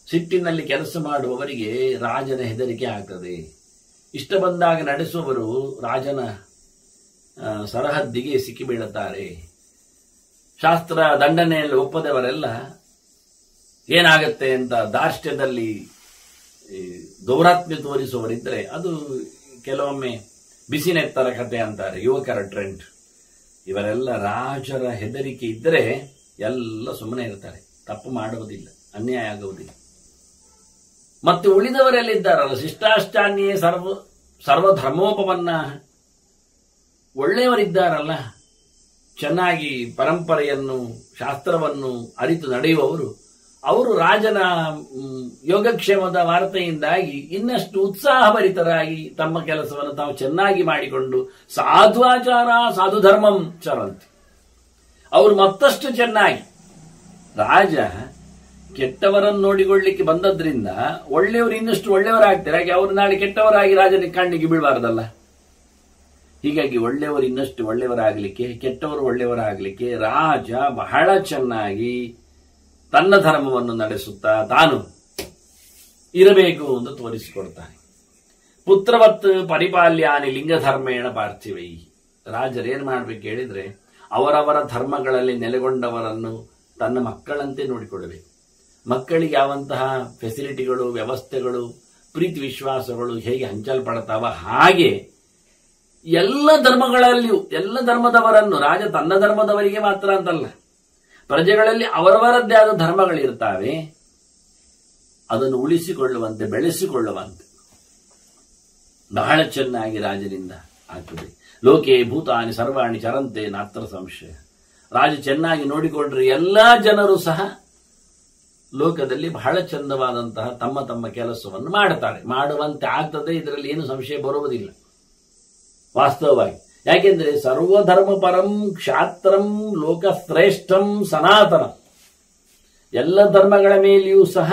ಸಿಟ್ಟಿನಲ್ಲಿ ಕೆಲಸ ಮಾಡುವವರಿಗೆ ರಾಜನ ಹೆದರಿಕೆ ಆಗ್ತದೆ. ಇಷ್ಟ ಬಂದಾಗ ನಡೆಸುವವರು ರಾಜನ ಸರಹದ್ದಿಗೆ ಸಿಕ್ಕಿಬೀಳುತ್ತಾರೆ. ಶಾಸ್ತ್ರ ದಂಡನೆಯಲ್ಲಿ ಒಪ್ಪದವರೆಲ್ಲ ಏನಾಗತ್ತೆ ಅಂತ ದಾರ್ಷ್ಟ್ಯದಲ್ಲಿ ದೌರಾತ್ಮ್ಯ ತೋರಿಸುವವರಿದ್ರೆ ಅದು ಕೆಲವೊಮ್ಮೆ ಬಿಸಿನೆತ್ತರ ಕತೆ ಅಂತಾರೆ, ಯುವಕರ ಟ್ರೆಂಡ್. ಇವರೆಲ್ಲ ರಾಜರ ಹೆದರಿಕೆ ಇದ್ದರೆ ಎಲ್ಲ ಸುಮ್ಮನೆ ಇರ್ತಾರೆ, ತಪ್ಪು ಮಾಡುವುದಿಲ್ಲ, ಅನ್ಯಾಯ ಆಗುವುದಿಲ್ಲ. ಮತ್ತೆ ಉಳಿದವರೆಲ್ಲಿದ್ದಾರಲ್ಲ, ಶಿಷ್ಟಾಷ್ಟಾನ್ಯೇ ಸರ್ವಧರ್ಮೋಪವನ್ನ ಒಳ್ಳೆಯವರಿದ್ದಾರಲ್ಲ, ಚೆನ್ನಾಗಿ ಪರಂಪರೆಯನ್ನು ಶಾಸ್ತ್ರವನ್ನು ಅರಿತು ನಡೆಯುವವರು, ಅವರು ರಾಜನ ಯೋಗಕ್ಷೇಮದ ವಾರ್ತೆಯಿಂದಾಗಿ ಇನ್ನಷ್ಟು ಉತ್ಸಾಹಭರಿತರಾಗಿ ತಮ್ಮ ಕೆಲಸವನ್ನು ತಾವು ಚೆನ್ನಾಗಿ ಮಾಡಿಕೊಂಡು ಸಾಧುವಾಚಾರ ಸಾಧು ಧರ್ಮಂ ಚರಂತಿ. ಅವರು ಮತ್ತಷ್ಟು ಚೆನ್ನಾಗಿ, ರಾಜ ಕೆಟ್ಟವರನ್ನು ನೋಡಿಕೊಳ್ಳಿಕ್ಕೆ ಬಂದದ್ರಿಂದ ಒಳ್ಳೆಯವರು ಇನ್ನಷ್ಟು ಒಳ್ಳೆಯವರಾಗ್ತಾರೆ. ಹಾಗೆ ಅವರು ನಾಳೆ ಕೆಟ್ಟವರಾಗಿ ರಾಜನ ಕಣ್ಣಿಗೆ ಬೀಳಬಾರ್ದಲ್ಲ. ಹೀಗಾಗಿ ಒಳ್ಳೆಯವರು ಇನ್ನಷ್ಟು ಒಳ್ಳೆಯವರಾಗಲಿಕ್ಕೆ, ಕೆಟ್ಟವರು ಒಳ್ಳೆಯವರಾಗಲಿಕ್ಕೆ ರಾಜ ಬಹಳ ಚೆನ್ನಾಗಿ ತನ್ನ ಧರ್ಮವನ್ನು ನಡೆಸುತ್ತಾ ತಾನು ಇರಬೇಕು ಎಂದು ತೋರಿಸಿಕೊಡ್ತಾನೆ. ಪುತ್ರವತ್ ಪರಿಪಾಲ್ಯಾನಿ ಲಿಂಗಧರ್ಮೇಣ ಪಾರ್ಥಿವೈ. ರಾಜರೇನ್ ಮಾಡ್ಬೇಕು ಹೇಳಿದ್ರೆ, ಅವರವರ ಧರ್ಮಗಳಲ್ಲಿ ನೆಲೆಗೊಂಡವರನ್ನು ತನ್ನ ಮಕ್ಕಳಂತೆ ನೋಡಿಕೊಳ್ಳಬೇಕು. ಮಕ್ಕಳಿಗೆ ಯಾವಂತಹ ಫೆಸಿಲಿಟಿಗಳು, ವ್ಯವಸ್ಥೆಗಳು, ಪ್ರೀತಿ ವಿಶ್ವಾಸಗಳು ಹೇಗೆ ಹಂಚಲ್ಪಡ್ತಾವ, ಹಾಗೆ ಎಲ್ಲ ಧರ್ಮಗಳಲ್ಲಿಯೂ ಎಲ್ಲ ಧರ್ಮದವರನ್ನು, ರಾಜ ತನ್ನ ಧರ್ಮದವರಿಗೆ ಮಾತ್ರ ಅಂತಲ್ಲ, ಪ್ರಜೆಗಳಲ್ಲಿ ಅವರವರದ್ದೇ ಆದ ಧರ್ಮಗಳಿರ್ತಾವೆ, ಅದನ್ನು ಉಳಿಸಿಕೊಳ್ಳುವಂತೆ ಬೆಳೆಸಿಕೊಳ್ಳುವಂತೆ ಬಹಳ ಚೆನ್ನಾಗಿ ರಾಜನಿಂದ ಆಗ್ತದೆ. ಲೋಕೆ ಭೂತಾನಿ ಸರ್ವಾಣಿ ಚರಂತೆ ನಾತ್ರ ಸಂಶಯ. ರಾಜ ಚೆನ್ನಾಗಿ ನೋಡಿಕೊಂಡ್ರೆ ಎಲ್ಲಾ ಜನರು ಸಹ ಲೋಕದಲ್ಲಿ ಬಹಳ ಚಂದವಾದಂತಹ ತಮ್ಮ ತಮ್ಮ ಕೆಲಸವನ್ನು ಮಾಡುತ್ತಾರೆ, ಮಾಡುವಂತೆ ಆಗ್ತದೆ. ಇದರಲ್ಲಿ ಏನು ಸಂಶಯ ಬರುವುದಿಲ್ಲ ವಾಸ್ತವವಾಗಿ. ಯಾಕೆಂದ್ರೆ ಸರ್ವಧರ್ಮ ಪರಂ ಕ್ಷಾತ್ರಂ ಲೋಕಶ್ರೇಷ್ಠಂ ಸನಾತನ. ಎಲ್ಲ ಧರ್ಮಗಳ ಮೇಲೆಯೂ ಸಹ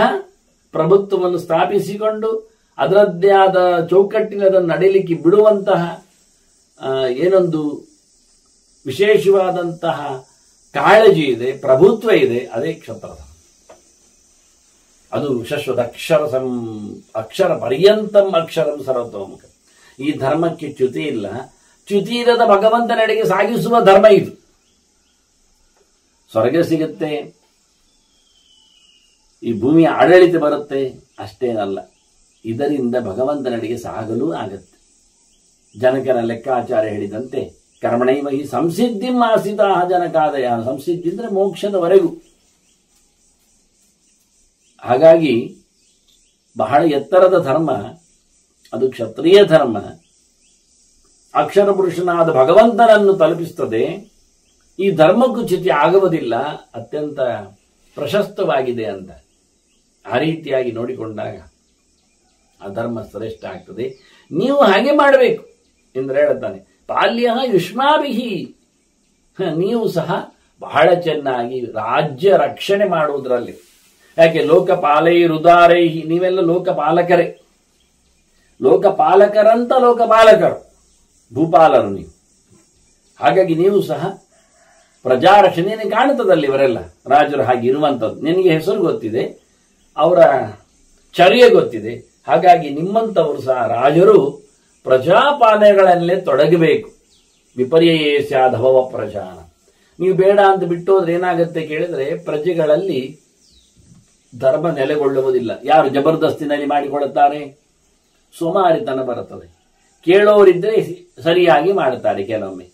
ಪ್ರಭುತ್ವವನ್ನು ಸ್ಥಾಪಿಸಿಕೊಂಡು ಅದರದ್ದೇ ಆದ ಚೌಕಟ್ಟಿನ ಅದನ್ನು ನಡೀಲಿಕ್ಕೆ ಬಿಡುವಂತಹ ಏನೊಂದು ವಿಶೇಷವಾದಂತಹ ಕಾಳಜಿ ಇದೆ, ಪ್ರಭುತ್ವ ಇದೆ, ಅದೇ ಕ್ಷತ್ರಧರ್ಮ. ಅದು ಶಶ್ವತ ಅಕ್ಷರ ಪರ್ಯಂತಂ ಅಕ್ಷರಂ ಸರ್ವತೋಮುಖ. ಈ ಧರ್ಮಕ್ಕೆ ಚ್ಯುತಿ ಇಲ್ಲ. ಚ್ಯುತಿ ಇರದ ಭಗವಂತನೆಡೆಗೆ ಸಾಗಿಸುವ ಧರ್ಮ ಇದು. ಸ್ವರ್ಗ ಸಿಗುತ್ತೆ, ಈ ಭೂಮಿಯ ಆಡಳಿತ ಬರುತ್ತೆ, ಅಷ್ಟೇನಲ್ಲ, ಇದರಿಂದ ಭಗವಂತನೆಡೆಗೆ ಸಾಗಲು ಆಗತ್ತೆ. ಜನಕನ ಲೆಕ್ಕಾಚಾರ ಹೇಳಿದಂತೆ ಕರ್ಮಣೈವ ಹಿ ಸಂಸಿದ್ಧಿಂ ಆಸಿತಾ ಜನಕಾದಯ. ಸಂಸಿದ್ಧಿ ಅಂದ್ರೆ ಮೋಕ್ಷದವರೆಗೂ. ಹಾಗಾಗಿ ಬಹಳ ಎತ್ತರದ ಧರ್ಮ ಅದು ಕ್ಷತ್ರಿಯ ಧರ್ಮ. ಅಕ್ಷರ ಪುರುಷನಾದ ಭಗವಂತನನ್ನು ತಲುಪಿಸುತ್ತದೆ. ಈ ಧರ್ಮಕ್ಕೂ ಚ್ಯುತಿ ಆಗುವುದಿಲ್ಲ, ಅತ್ಯಂತ ಪ್ರಶಸ್ತವಾಗಿದೆ ಅಂತ. ಆ ರೀತಿಯಾಗಿ ನೋಡಿಕೊಂಡಾಗ ಆ ಧರ್ಮ ಶ್ರೇಷ್ಠ ಆಗ್ತದೆ. ನೀವು ಹಾಗೆ ಮಾಡಬೇಕು ಎಂದು ಹೇಳ್ತಾನೆ. ಪಾಲ್ಯ ಯುಷ್ಮಾಭಿಹಿ. ನೀವು ಸಹ ಬಹಳ ಚೆನ್ನಾಗಿ ರಾಜ್ಯ ರಕ್ಷಣೆ ಮಾಡುವುದರಲ್ಲಿ, ಯಾಕೆ ಲೋಕಪಾಲೈ ರುದಾರೈ, ನೀವೆಲ್ಲ ಲೋಕಪಾಲಕರೇ. ಲೋಕಪಾಲಕರಂತ ಲೋಕಪಾಲಕರು, ಭೂಪಾಲರು ನೀವು. ಹಾಗಾಗಿ ನೀವು ಸಹ ಪ್ರಜಾರಕ್ಷಣೆ ಕಾಣುತ್ತದಲ್ಲಿ. ಇವರೆಲ್ಲ ರಾಜರು ಹಾಗೆ ಇರುವಂಥದ್ದು ನಿನಗೆ ಹೆಸರು ಗೊತ್ತಿದೆ, ಅವರ ಚರ್ಯೆ ಗೊತ್ತಿದೆ. ಹಾಗಾಗಿ ನಿಮ್ಮಂಥವರು ಸಹ ರಾಜರು ಪ್ರಜಾಪಾಲನೆಗಳಲ್ಲೇ ತೊಡಗಬೇಕು. ವಿಪರ್ಯಯೇ ಸ್ಯಾಧವ ಪ್ರಜಾನ. ನೀವು ಬೇಡ ಅಂತ ಬಿಟ್ಟೋದ್ರೆ ಏನಾಗುತ್ತೆ ಕೇಳಿದ್ರೆ ಪ್ರಜೆಗಳಲ್ಲಿ ಧರ್ಮ ನೆಲೆಗೊಳ್ಳುವುದಿಲ್ಲ. ಯಾರು ಜಬರ್ದಸ್ತಿನಲ್ಲಿ ಮಾಡಿಕೊಳ್ಳುತ್ತಾರೆ, ಸೋಮಾರಿತನ ಬರುತ್ತದೆ. ಕೇಳೋರಿದ್ರೆ ಸರಿಯಾಗಿ ಮಾಡುತ್ತಾರೆ, ಕೆಲವೊಮ್ಮೆ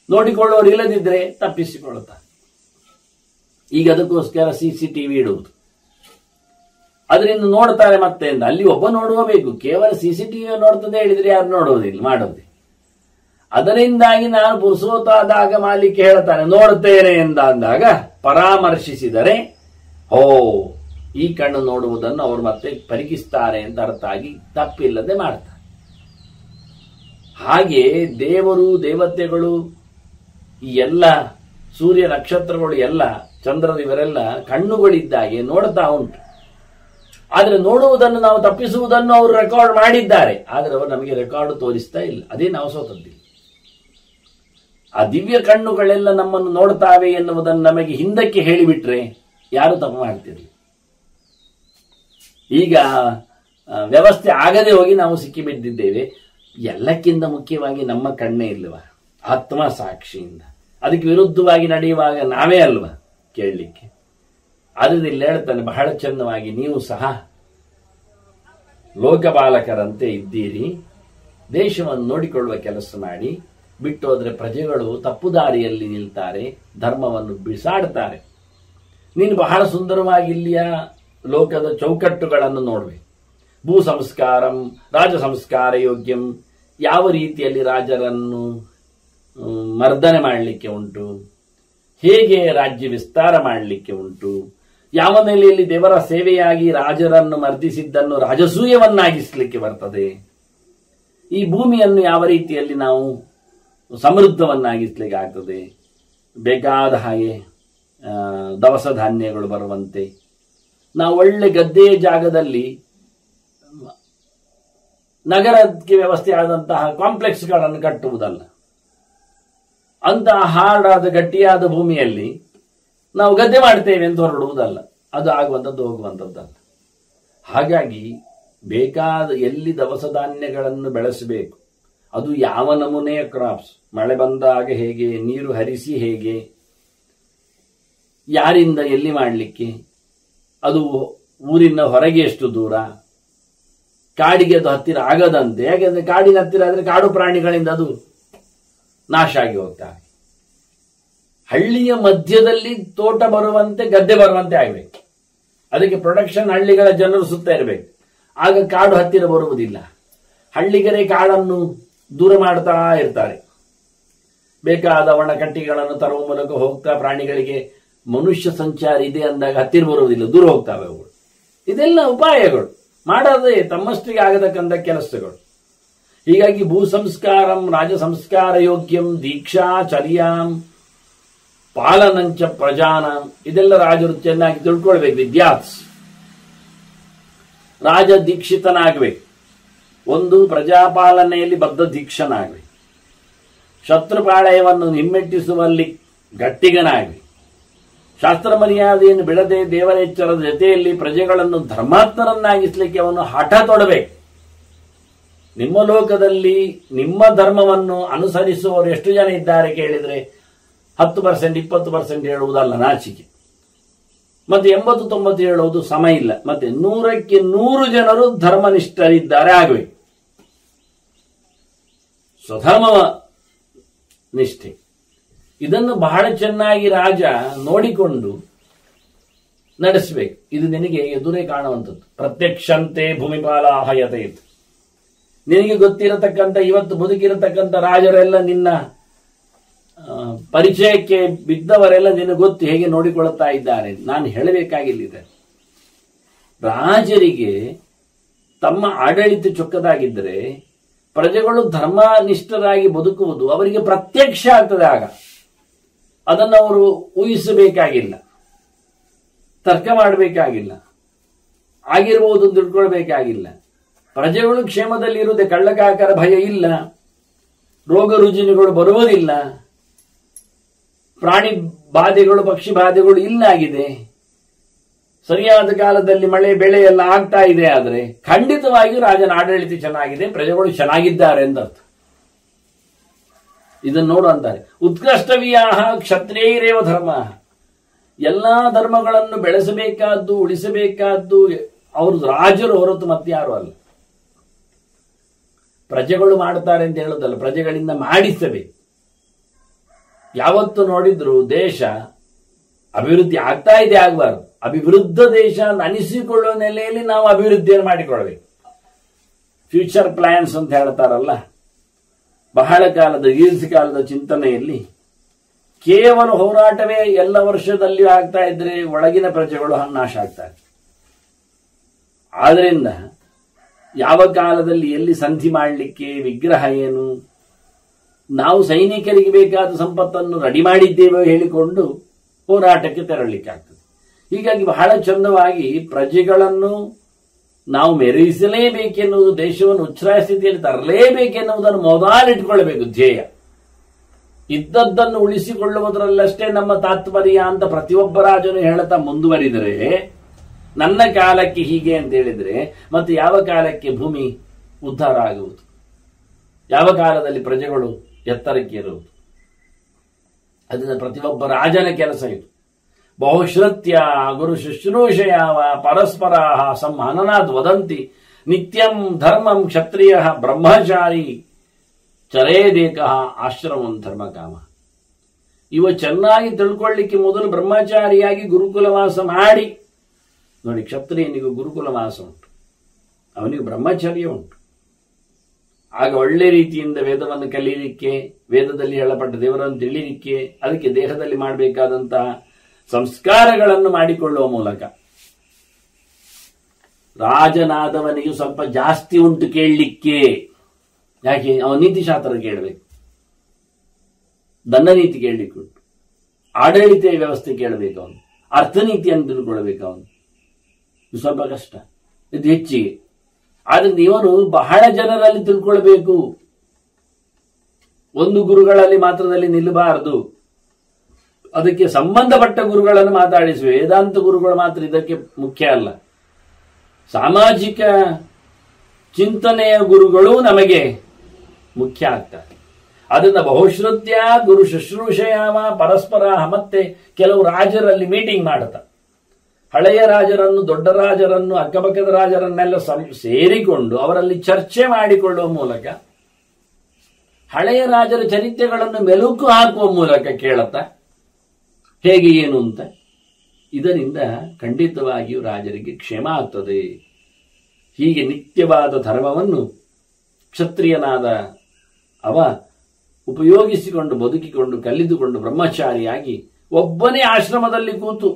ನೋಡಿಕೊಳ್ಳೋರು ಇಲ್ಲದಿದ್ರೆ ತಪ್ಪಿಸಿಕೊಳ್ಳುತ್ತಾರೆ. ಈಗ ಅದಕ್ಕೋಸ್ಕರ CCTV ಇಡುವುದು, ಅದರಿಂದ ನೋಡ್ತಾರೆ. ಮತ್ತೆ ಅಲ್ಲಿ ಒಬ್ಬ ನೋಡುವ ಬೇಕು, ಕೇವಲ CCTV ನೋಡ್ತದೆ ಹೇಳಿದ್ರೆ ಯಾರು ನೋಡುವುದಿಲ್ಲ, ಮಾಡೋದಿಲ್ಲ. ಅದರಿಂದಾಗಿ ನಾನು ಪುರುಷೋತ್ತಾದಾಗ ಮಾಲಿಕ್ ಹೇಳ್ತಾನೆ, ನೋಡ್ತೇನೆ ಅಂದಾಗ ಪರಾಮರ್ಶಿಸಿದರೆ ಓ ಈ ಕಣ್ಣು ನೋಡುವುದನ್ನು ಅವರು ಮತ್ತೆ ಪರಿಕಿಸ್ತಾರೆ ಅಂತ ಅರ್ಥ ಆಗಿ ತಪ್ಪಿಲ್ಲದೆ ಮಾಡ್ತಾರೆ. ಹಾಗೆ ದೇವರು, ದೇವತೆಗಳು, ಈ ಎಲ್ಲ ಸೂರ್ಯ ನಕ್ಷತ್ರಗಳು ಎಲ್ಲ, ಚಂದ್ರರು, ಇವರೆಲ್ಲ ಕಣ್ಣುಗಳಿದ್ದಾಗೆ ನೋಡ್ತಾ ಉಂಟು. ಆದರೆ ನೋಡುವುದನ್ನು ನಾವು ತಪ್ಪಿಸುವುದನ್ನು ಅವರು ರೆಕಾರ್ಡ್ ಮಾಡಿದ್ದಾರೆ, ಆದರೆ ಅವರು ನಮಗೆ ರೆಕಾರ್ಡ್ ತೋರಿಸ್ತಾ ಇಲ್ಲ. ಅದೇ ನಾವು ಸೋತದ್ದಿಲ್ಲ. ಆ ದಿವ್ಯ ಕಣ್ಣುಗಳೆಲ್ಲ ನಮ್ಮನ್ನು ನೋಡ್ತಾವೆ ಎನ್ನುವುದನ್ನು ನಮಗೆ ಹಿಂದಕ್ಕೆ ಹೇಳಿಬಿಟ್ರೆ ಯಾರು ತಪ್ಪು ಮಾಡ್ತಿರಲಿಲ್ಲ. ಈಗ ವ್ಯವಸ್ಥೆ ಆಗದೆ ಹೋಗಿ ನಾವು ಸಿಕ್ಕಿಬಿದ್ದಿದ್ದೇವೆ. ಎಲ್ಲಕ್ಕಿಂತ ಮುಖ್ಯವಾಗಿ ನಮ್ಮ ಕಣ್ಣೇ ಇಲ್ವಾ, ಆತ್ಮ ಸಾಕ್ಷಿಯಿಂದ ಅದಕ್ಕೆ ವಿರುದ್ಧವಾಗಿ ನಡೆಯುವಾಗ ನಾವೇ ಅಲ್ವಾ ಕೇಳಲಿಕ್ಕೆ. ಆದ್ರಿಂದ ಇಲ್ಲಿ ಹೇಳ್ತಾನೆ ಬಹಳ ಚಂದವಾಗಿ, ನೀವು ಸಹ ಲೋಕಪಾಲಕರಂತೆ ಇದ್ದೀರಿ, ದೇಶವನ್ನು ನೋಡಿಕೊಳ್ಳುವ ಕೆಲಸ ಮಾಡಿ. ಬಿಟ್ಟು ಹೋದ್ರೆ ಪ್ರಜೆಗಳು ತಪ್ಪು ದಾರಿಯಲ್ಲಿ ನಿಲ್ತಾರೆ, ಧರ್ಮವನ್ನು ಬಿಸಾಡ್ತಾರೆ. ನೀನು ಬಹಳ ಸುಂದರವಾಗಿ ಇಲ್ಲಿಯ ಲೋಕದ ಚೌಕಟ್ಟುಗಳನ್ನು ನೋಡ್ಬೇಕು. ಭೂ ಸಂಸ್ಕಾರಂ ರಾಜ ಸಂಸ್ಕಾರ ಯೋಗ್ಯಂ, ಯಾವ ರೀತಿಯಲ್ಲಿ ರಾಜರನ್ನು ಮರ್ದನೆ ಮಾಡಲಿಕ್ಕೆ ಉಂಟು, ಹೇಗೆ ರಾಜ್ಯ ವಿಸ್ತಾರ ಮಾಡಲಿಕ್ಕೆ ಉಂಟು, ಯಾವ ನೆಲೆಯಲ್ಲಿ ದೇವರ ಸೇವೆಯಾಗಿ ರಾಜರನ್ನು ಮರ್ದಿಸಿದ್ದನ್ನು ರಾಜಸೂಯವನ್ನಾಗಿಸಲಿಕ್ಕೆ ಬರ್ತದೆ, ಈ ಭೂಮಿಯನ್ನು ಯಾವ ರೀತಿಯಲ್ಲಿ ನಾವು ಸಮೃದ್ಧವನ್ನಾಗಿಸ್ಲಿಕ್ಕೆ ಆಗ್ತದೆ, ಬೇಕಾದ ಹಾಗೆ ದವಸ ಧಾನ್ಯಗಳು ಬರುವಂತೆ ನಾವು ಒಳ್ಳೆ ಗದ್ದೆ ಜಾಗದಲ್ಲಿ ನಗರಕ್ಕೆ ವ್ಯವಸ್ಥೆ ಆದಂತಹ ಕಾಂಪ್ಲೆಕ್ಸ್ಗಳನ್ನು ಕಟ್ಟುವುದಲ್ಲ, ಅಂತಹ ಹಾರ್ಡಾದ ಗಟ್ಟಿಯಾದ ಭೂಮಿಯಲ್ಲಿ ನಾವು ಗದ್ದೆ ಮಾಡ್ತೇವೆ ಅಂತ ಹೊರಡುವುದಲ್ಲ, ಅದು ಆಗುವಂಥದ್ದು ಹೋಗುವಂಥದ್ದಲ್ಲ. ಹಾಗಾಗಿ ಬೇಕಾದ ಎಲ್ಲಿ ದವಸ ಧಾನ್ಯಗಳನ್ನು ಬೆಳೆಸಬೇಕು, ಅದು ಯಾವ ನಮೂನೆಯ ಕ್ರಾಪ್ಸ್, ಮಳೆ ಬಂದಾಗ ಹೇಗೆ, ನೀರು ಹರಿಸಿ ಹೇಗೆ, ಯಾರಿಂದ ಎಲ್ಲಿ ಮಾಡಲಿಕ್ಕೆ, ಅದು ಊರಿನ ಹೊರಗೆ ಎಷ್ಟು ದೂರ, ಕಾಡಿಗೆ ಅದು ಹತ್ತಿರ ಆಗದಂತೆ. ಯಾಕೆಂದ್ರೆ ಕಾಡಿನ ಹತ್ತಿರ ಆದರೆ ಕಾಡು ಪ್ರಾಣಿಗಳಿಂದ ಅದು ನಾಶ ಆಗಿ ಹೋಗ್ತವೆ. ಹಳ್ಳಿಯ ಮಧ್ಯದಲ್ಲಿ ತೋಟ ಬರುವಂತೆ, ಗದ್ದೆ ಬರುವಂತೆ ಆಗಬೇಕು. ಅದಕ್ಕೆ ಪ್ರೊಡಕ್ಷನ್ ಹಳ್ಳಿಗಳ ಜನರು ಸುತ್ತ ಇರಬೇಕು, ಆಗ ಕಾಡು ಹತ್ತಿರ ಬರುವುದಿಲ್ಲ. ಹಳ್ಳಿಗರೇ ಕಾಡನ್ನು ದೂರ ಮಾಡ್ತಾ ಇರ್ತಾರೆ. ಬೇಕಾದ ಒಣಕಟ್ಟಿಗಳನ್ನು ತರುವ ಮೂಲಕ ಹೋಗ್ತಾ ಪ್ರಾಣಿಗಳಿಗೆ ಮನುಷ್ಯ ಸಂಚಾರ ಇದೆ ಅಂದಾಗ ಹತ್ತಿರ ಬರುವುದಿಲ್ಲ, ದೂರ ಹೋಗ್ತಾವೆ ಅವುಗಳು. ಇದೆಲ್ಲ ಉಪಾಯಗಳು, ಮಾಡದೆ ತಮ್ಮಷ್ಟಿಗೆ ಆಗತಕ್ಕಂಥ ಕೆಲಸಗಳು. ಹೀಗಾಗಿ ಭೂ ಸಂಸ್ಕಾರಂ ರಾಜ ಸಂಸ್ಕಾರ ಯೋಗ್ಯಂ ದೀಕ್ಷಾ ಚರ್ಯಾಂ ಪಾಲನಂಚ ಪ್ರಜಾನಾಂ, ಇದೆಲ್ಲ ರಾಜರು ಚೆನ್ನಾಗಿ ತಿಳ್ಕೊಳ್ಬೇಕು. ವಿದ್ಯಾರ್ಥಿ ರಾಜ ದೀಕ್ಷಿತನಾಗಬೇಕು, ಒಂದು ಪ್ರಜಾಪಾಲನೆಯಲ್ಲಿ ಬದ್ಧ ದೀಕ್ಷನಾಗಬೇಕು, ಶತ್ರುಪಾಳಯವನ್ನು ಹಿಮ್ಮೆಟ್ಟಿಸುವಲ್ಲಿ ಗಟ್ಟಿಗನಾಗಬೇಕು, ಶಾಸ್ತ್ರ ಮರ್ಯಾದೆಯನ್ನು ಬಿಡದೆ ದೇವರ ಎಚ್ಚರದ ಜೊತೆಯಲ್ಲಿ ಪ್ರಜೆಗಳನ್ನು ಧರ್ಮಾತ್ಮರನ್ನಾಗಿಸಲಿಕ್ಕೆ ಅವನು ಹಠ ತೊಡಬೇಕು. ನಿಮ್ಮ ಲೋಕದಲ್ಲಿ ನಿಮ್ಮ ಧರ್ಮವನ್ನು ಅನುಸರಿಸುವವರು ಎಷ್ಟು ಜನ ಇದ್ದಾರೆ ಕೇಳಿದ್ರೆ 10%, 20% ಹೇಳುವುದಲ್ಲ ನಾಚಿಕೆ, ಮತ್ತೆ 80-90 ಹೇಳುವುದು ಸಮ ಇಲ್ಲ. ಮತ್ತೆ 100ಕ್ಕೆ 100 ಜನರು ಧರ್ಮನಿಷ್ಠರಿದ್ದಾರೆ ಆಗಬೇಕು, ಸ್ವಧರ್ಮ ನಿಷ್ಠೆ. ಇದನ್ನು ಬಹಳ ಚೆನ್ನಾಗಿ ರಾಜ ನೋಡಿಕೊಂಡು ನಡೆಸಬೇಕು. ಇದು ನಿನಗೆ ಎದುರೇ ಕಾಣುವಂಥದ್ದು. ಪ್ರತ್ಯಕ್ಷಂತೆ ಭೂಮಿಪಾಲಾಹಯತೆ ಇತ್ತು. ನಿನಗೆ ಗೊತ್ತಿರತಕ್ಕಂಥ, ಇವತ್ತು ಬದುಕಿರತಕ್ಕಂಥ ರಾಜರೆಲ್ಲ, ನಿನ್ನ ಪರಿಚಯಕ್ಕೆ ಬಿದ್ದವರೆಲ್ಲ ನಿನಗೆ ಗೊತ್ತು ಹೇಗೆ ನೋಡಿಕೊಳ್ಳುತ್ತಾ ಇದ್ದಾರೆ. ನಾನು ಹೇಳಬೇಕಾಗಿಲ್ಲಿದೆ, ರಾಜರಿಗೆ ತಮ್ಮ ಆಡಳಿತ ಚೊಕ್ಕದಾಗಿದ್ದರೆ ಪ್ರಜೆಗಳು ಧರ್ಮನಿಷ್ಠರಾಗಿ ಬದುಕುವುದು ಅವರಿಗೆ ಪ್ರತ್ಯಕ್ಷ ಆಗ್ತದೆ. ಆಗ ಅದನ್ನು ಅವರು ಊಹಿಸಬೇಕಾಗಿಲ್ಲ, ತರ್ಕ ಮಾಡಬೇಕಾಗಿಲ್ಲ, ಆಗಿರುವುದು ತಿಳ್ಕೊಳ್ಬೇಕಾಗಿಲ್ಲ. ಪ್ರಜೆಗಳು ಕ್ಷೇಮದಲ್ಲಿ ಇರುವುದೇ, ಕಳ್ಳಕಾಕರ ಭಯ ಇಲ್ಲ, ರೋಗ ರುಜಿನಗಳು ಬರುವುದಿಲ್ಲ, ಪ್ರಾಣಿ ಬಾಧೆಗಳು ಪಕ್ಷಿ ಬಾಧೆಗಳು ಇಲ್ಲಾಗಿದೆ, ಸರಿಯಾದ ಕಾಲದಲ್ಲಿ ಮಳೆ ಬೆಳೆ ಎಲ್ಲ ಆಗ್ತಾ ಇದೆ. ಆದರೆ ಖಂಡಿತವಾಗಿಯೂ ರಾಜನ ಆಡಳಿತ ಚೆನ್ನಾಗಿದೆ, ಪ್ರಜೆಗಳು ಚೆನ್ನಾಗಿದ್ದಾರೆ ಎಂದರ್ಥ. ಇದನ್ನು ನೋಡು ಅಂತಾರೆ. ಉತ್ಕೃಷ್ಟವಿಯಾಹ ಕ್ಷತ್ರಿಯರೇವ ಧರ್ಮ. ಎಲ್ಲಾ ಧರ್ಮಗಳನ್ನು ಬೆಳೆಸಬೇಕಾದ್ದು, ಉಳಿಸಬೇಕಾದ್ದು ಅವರು ರಾಜರು ಹೊರತು ಮತ್ತಾರು ಅಲ್ಲ. ಪ್ರಜೆಗಳು ಮಾಡ್ತಾರೆ ಅಂತ ಹೇಳೋದಲ್ಲ, ಪ್ರಜೆಗಳಿಂದ ಮಾಡಿಸಬೇಕು. ಯಾವತ್ತು ನೋಡಿದ್ರು ದೇಶ ಅಭಿವೃದ್ಧಿ ಆಗ್ತಾ ಇದೆ, ಆಗಬಾರ್ದು. ಅಭಿವೃದ್ಧ ದೇಶ ಅನಿಸಿಕೊಳ್ಳುವ ನೆಲೆಯಲ್ಲಿ ನಾವು ಅಭಿವೃದ್ಧಿಯನ್ನು ಮಾಡಿಕೊಳ್ಬೇಕು. ಫ್ಯೂಚರ್ ಪ್ಲಾನ್ಸ್ ಅಂತ ಹೇಳ್ತಾರಲ್ಲ, ಬಹಳ ಕಾಲದ ದೀರ್ಘಕಾಲದ ಚಿಂತನೆಯಲ್ಲಿ ಕೇವಲ ಹೋರಾಟವೇ ಎಲ್ಲ ವರ್ಷದಲ್ಲಿ ಆಗ್ತಾ ಇದ್ರೆ ಒಳಗಿನ ಪ್ರಜೆಗಳು ನಾಶ ಆಗ್ತಾರೆ. ಆದ್ರಿಂದ ಯಾವ ಕಾಲದಲ್ಲಿ ಎಲ್ಲಿ ಸಂಧಿ ಮಾಡಲಿಕ್ಕೆ ವಿಗ್ರಹ ಏನು, ನಾವು ಸೈನಿಕರಿಗೆ ಬೇಕಾದ ಸಂಪತ್ತನ್ನು ರೆಡಿ ಮಾಡಿದ್ದೇವೆ ಹೇಳಿಕೊಂಡು ಹೋರಾಟಕ್ಕೆ ತೆರಳಲಿಕ್ಕಾಗ್ತದೆ. ಹೀಗಾಗಿ ಬಹಳ ಚಂದವಾಗಿ ಪ್ರಜೆಗಳನ್ನು ನಾವು ಮೆರೆಯಿಸಲೇಬೇಕೆನ್ನುವುದು, ದೇಶವನ್ನು ಉಚ್ಛ್ರಾಯ ಸ್ಥಿತಿಯಲ್ಲಿ ತರಲೇಬೇಕೆನ್ನುವುದನ್ನು ಮೊದಲಿಟ್ಕೊಳ್ಬೇಕು ಧ್ಯೇಯ. ಇದ್ದದ್ದನ್ನು ಉಳಿಸಿಕೊಳ್ಳುವುದರಲ್ಲಷ್ಟೇ ನಮ್ಮ ತಾತ್ಪರ್ಯ ಅಂತ ಪ್ರತಿಯೊಬ್ಬ ರಾಜನು ಹೇಳುತ್ತಾ ಮುಂದುವರಿದರೆ, ನನ್ನ ಕಾಲಕ್ಕೆ ಹೀಗೆ ಅಂತ ಹೇಳಿದ್ರೆ ಮತ್ತೆ ಯಾವ ಕಾಲಕ್ಕೆ ಭೂಮಿ ಉದ್ಧಾರ ಆಗುವುದು, ಯಾವ ಕಾಲದಲ್ಲಿ ಪ್ರಜೆಗಳು ಎತ್ತರಕ್ಕೆ ಇರುವುದು? ಅದನ್ನ ಪ್ರತಿಯೊಬ್ಬ ರಾಜನ ಕೆಲಸ ಇದು. ಬಹುಶ್ರುತ್ಯ ಗುರು ಶುಶ್ರೂಷಯಾವ ಪರಸ್ಪರ ಸಂಹನನಾದ್ ವದಂತಿ ನಿತ್ಯಂ ಧರ್ಮಂ ಕ್ಷತ್ರಿಯ ಬ್ರಹ್ಮಚಾರಿ ಚರೇದೇಕ ಆಶ್ರಮಂ ಧರ್ಮಕಾಮ. ಇವ ಚೆನ್ನಾಗಿ ತಿಳ್ಕೊಳ್ಳಿಕ್ಕೆ ಮೊದಲು ಬ್ರಹ್ಮಚಾರಿಯಾಗಿ ಗುರುಕುಲವಾಸ ಮಾಡಿ ನೋಡಿ. ಕ್ಷತ್ರಿಯನಿಗೂ ಗುರುಕುಲವಾಸ ಉಂಟು, ಅವನಿಗೂ ಬ್ರಹ್ಮಚರ್ಯ ಉಂಟು. ಆಗ ಒಳ್ಳೆ ರೀತಿಯಿಂದ ವೇದವನ್ನು ಕಲೀಲಿಕ್ಕೆ, ವೇದದಲ್ಲಿ ಹೇಳಪಟ್ಟ ದೇವರನ್ನು ತಿಳಿಲಿಕ್ಕೆ, ಅದಕ್ಕೆ ದೇಹದಲ್ಲಿ ಮಾಡಬೇಕಾದಂತಹ ಸಂಸ್ಕಾರಗಳನ್ನು ಮಾಡಿಕೊಳ್ಳುವ ಮೂಲಕ ರಾಜನಾದವನಿಗೆ ಸ್ವಲ್ಪ ಜಾಸ್ತಿ ಉಂಟು ಕೇಳಲಿಕ್ಕೆ. ಯಾಕೆ? ಅವನ ನೀತಿಶಾಸ್ತ್ರ ಕೇಳಬೇಕು, ದಂಡ ನೀತಿ ಕೇಳಲಿಕ್ಕೆ ಉಂಟು, ಆಡಳಿತ ವ್ಯವಸ್ಥೆ ಕೇಳಬೇಕು, ಅವನು ಅರ್ಥನೀತಿಯನ್ನು ತಿಳ್ಕೊಳ್ಬೇಕು. ಅವನು ಇದು ಸ್ವಲ್ಪ ಕಷ್ಟ, ಇದು ಹೆಚ್ಚಿಗೆ. ಆದ್ರಿಂದ ಇವನು ಬಹಳ ಜನರಲ್ಲಿ ತಿಳ್ಕೊಳ್ಬೇಕು. ಒಂದು ಗುರುಗಳಲ್ಲಿ ಮಾತ್ರದಲ್ಲಿ ನಿಲ್ಲಬಾರದು. ಅದಕ್ಕೆ ಸಂಬಂಧಪಟ್ಟ ಗುರುಗಳನ್ನು ಮಾತಾಡಿಸುವ. ವೇದಾಂತ ಗುರುಗಳು ಮಾತ್ರ ಇದಕ್ಕೆ ಮುಖ್ಯ ಅಲ್ಲ. ಸಾಮಾಜಿಕ ಚಿಂತನೆಯ ಗುರುಗಳು ನಮಗೆ ಮುಖ್ಯ ಆಗ್ತಾರೆ. ಅದರಿಂದ ಬಹುಶ್ರುತ್ಯ ಗುರು ಶುಶ್ರೂಷಯಾಮ ಪರಸ್ಪರ. ಮತ್ತೆ ಕೆಲವು ರಾಜರಲ್ಲಿ ಮೀಟಿಂಗ್ ಮಾಡುತ್ತಾರೆ. ಹಳೆಯ ರಾಜರನ್ನು, ದೊಡ್ಡ ರಾಜರನ್ನು, ಅಕ್ಕಪಕ್ಕದ ರಾಜರನ್ನೆಲ್ಲ ಸೇರಿಕೊಂಡು ಅವರಲ್ಲಿ ಚರ್ಚೆ ಮಾಡಿಕೊಳ್ಳುವ ಮೂಲಕ, ಹಳೆಯ ರಾಜರ ಚರಿತ್ರೆಗಳನ್ನು ಮೆಲುಕು ಹಾಕುವ ಮೂಲಕ ಕೇಳುತ್ತಾ ಹೇಗೆ ಏನು ಅಂತ. ಇದರಿಂದ ಖಂಡಿತವಾಗಿಯೂ ರಾಜರಿಗೆ ಕ್ಷೇಮ ಆಗ್ತದೆ. ಹೀಗೆ ನಿತ್ಯವಾದ ಧರ್ಮವನ್ನು ಕ್ಷತ್ರಿಯನಾದ ಅವ ಉಪಯೋಗಿಸಿಕೊಂಡು ಬದುಕಿಕೊಂಡು ಕಲಿದುಕೊಂಡು ಬ್ರಹ್ಮಚಾರಿಯಾಗಿ ಒಬ್ಬನೇ ಆಶ್ರಮದಲ್ಲಿ ಕೂತು,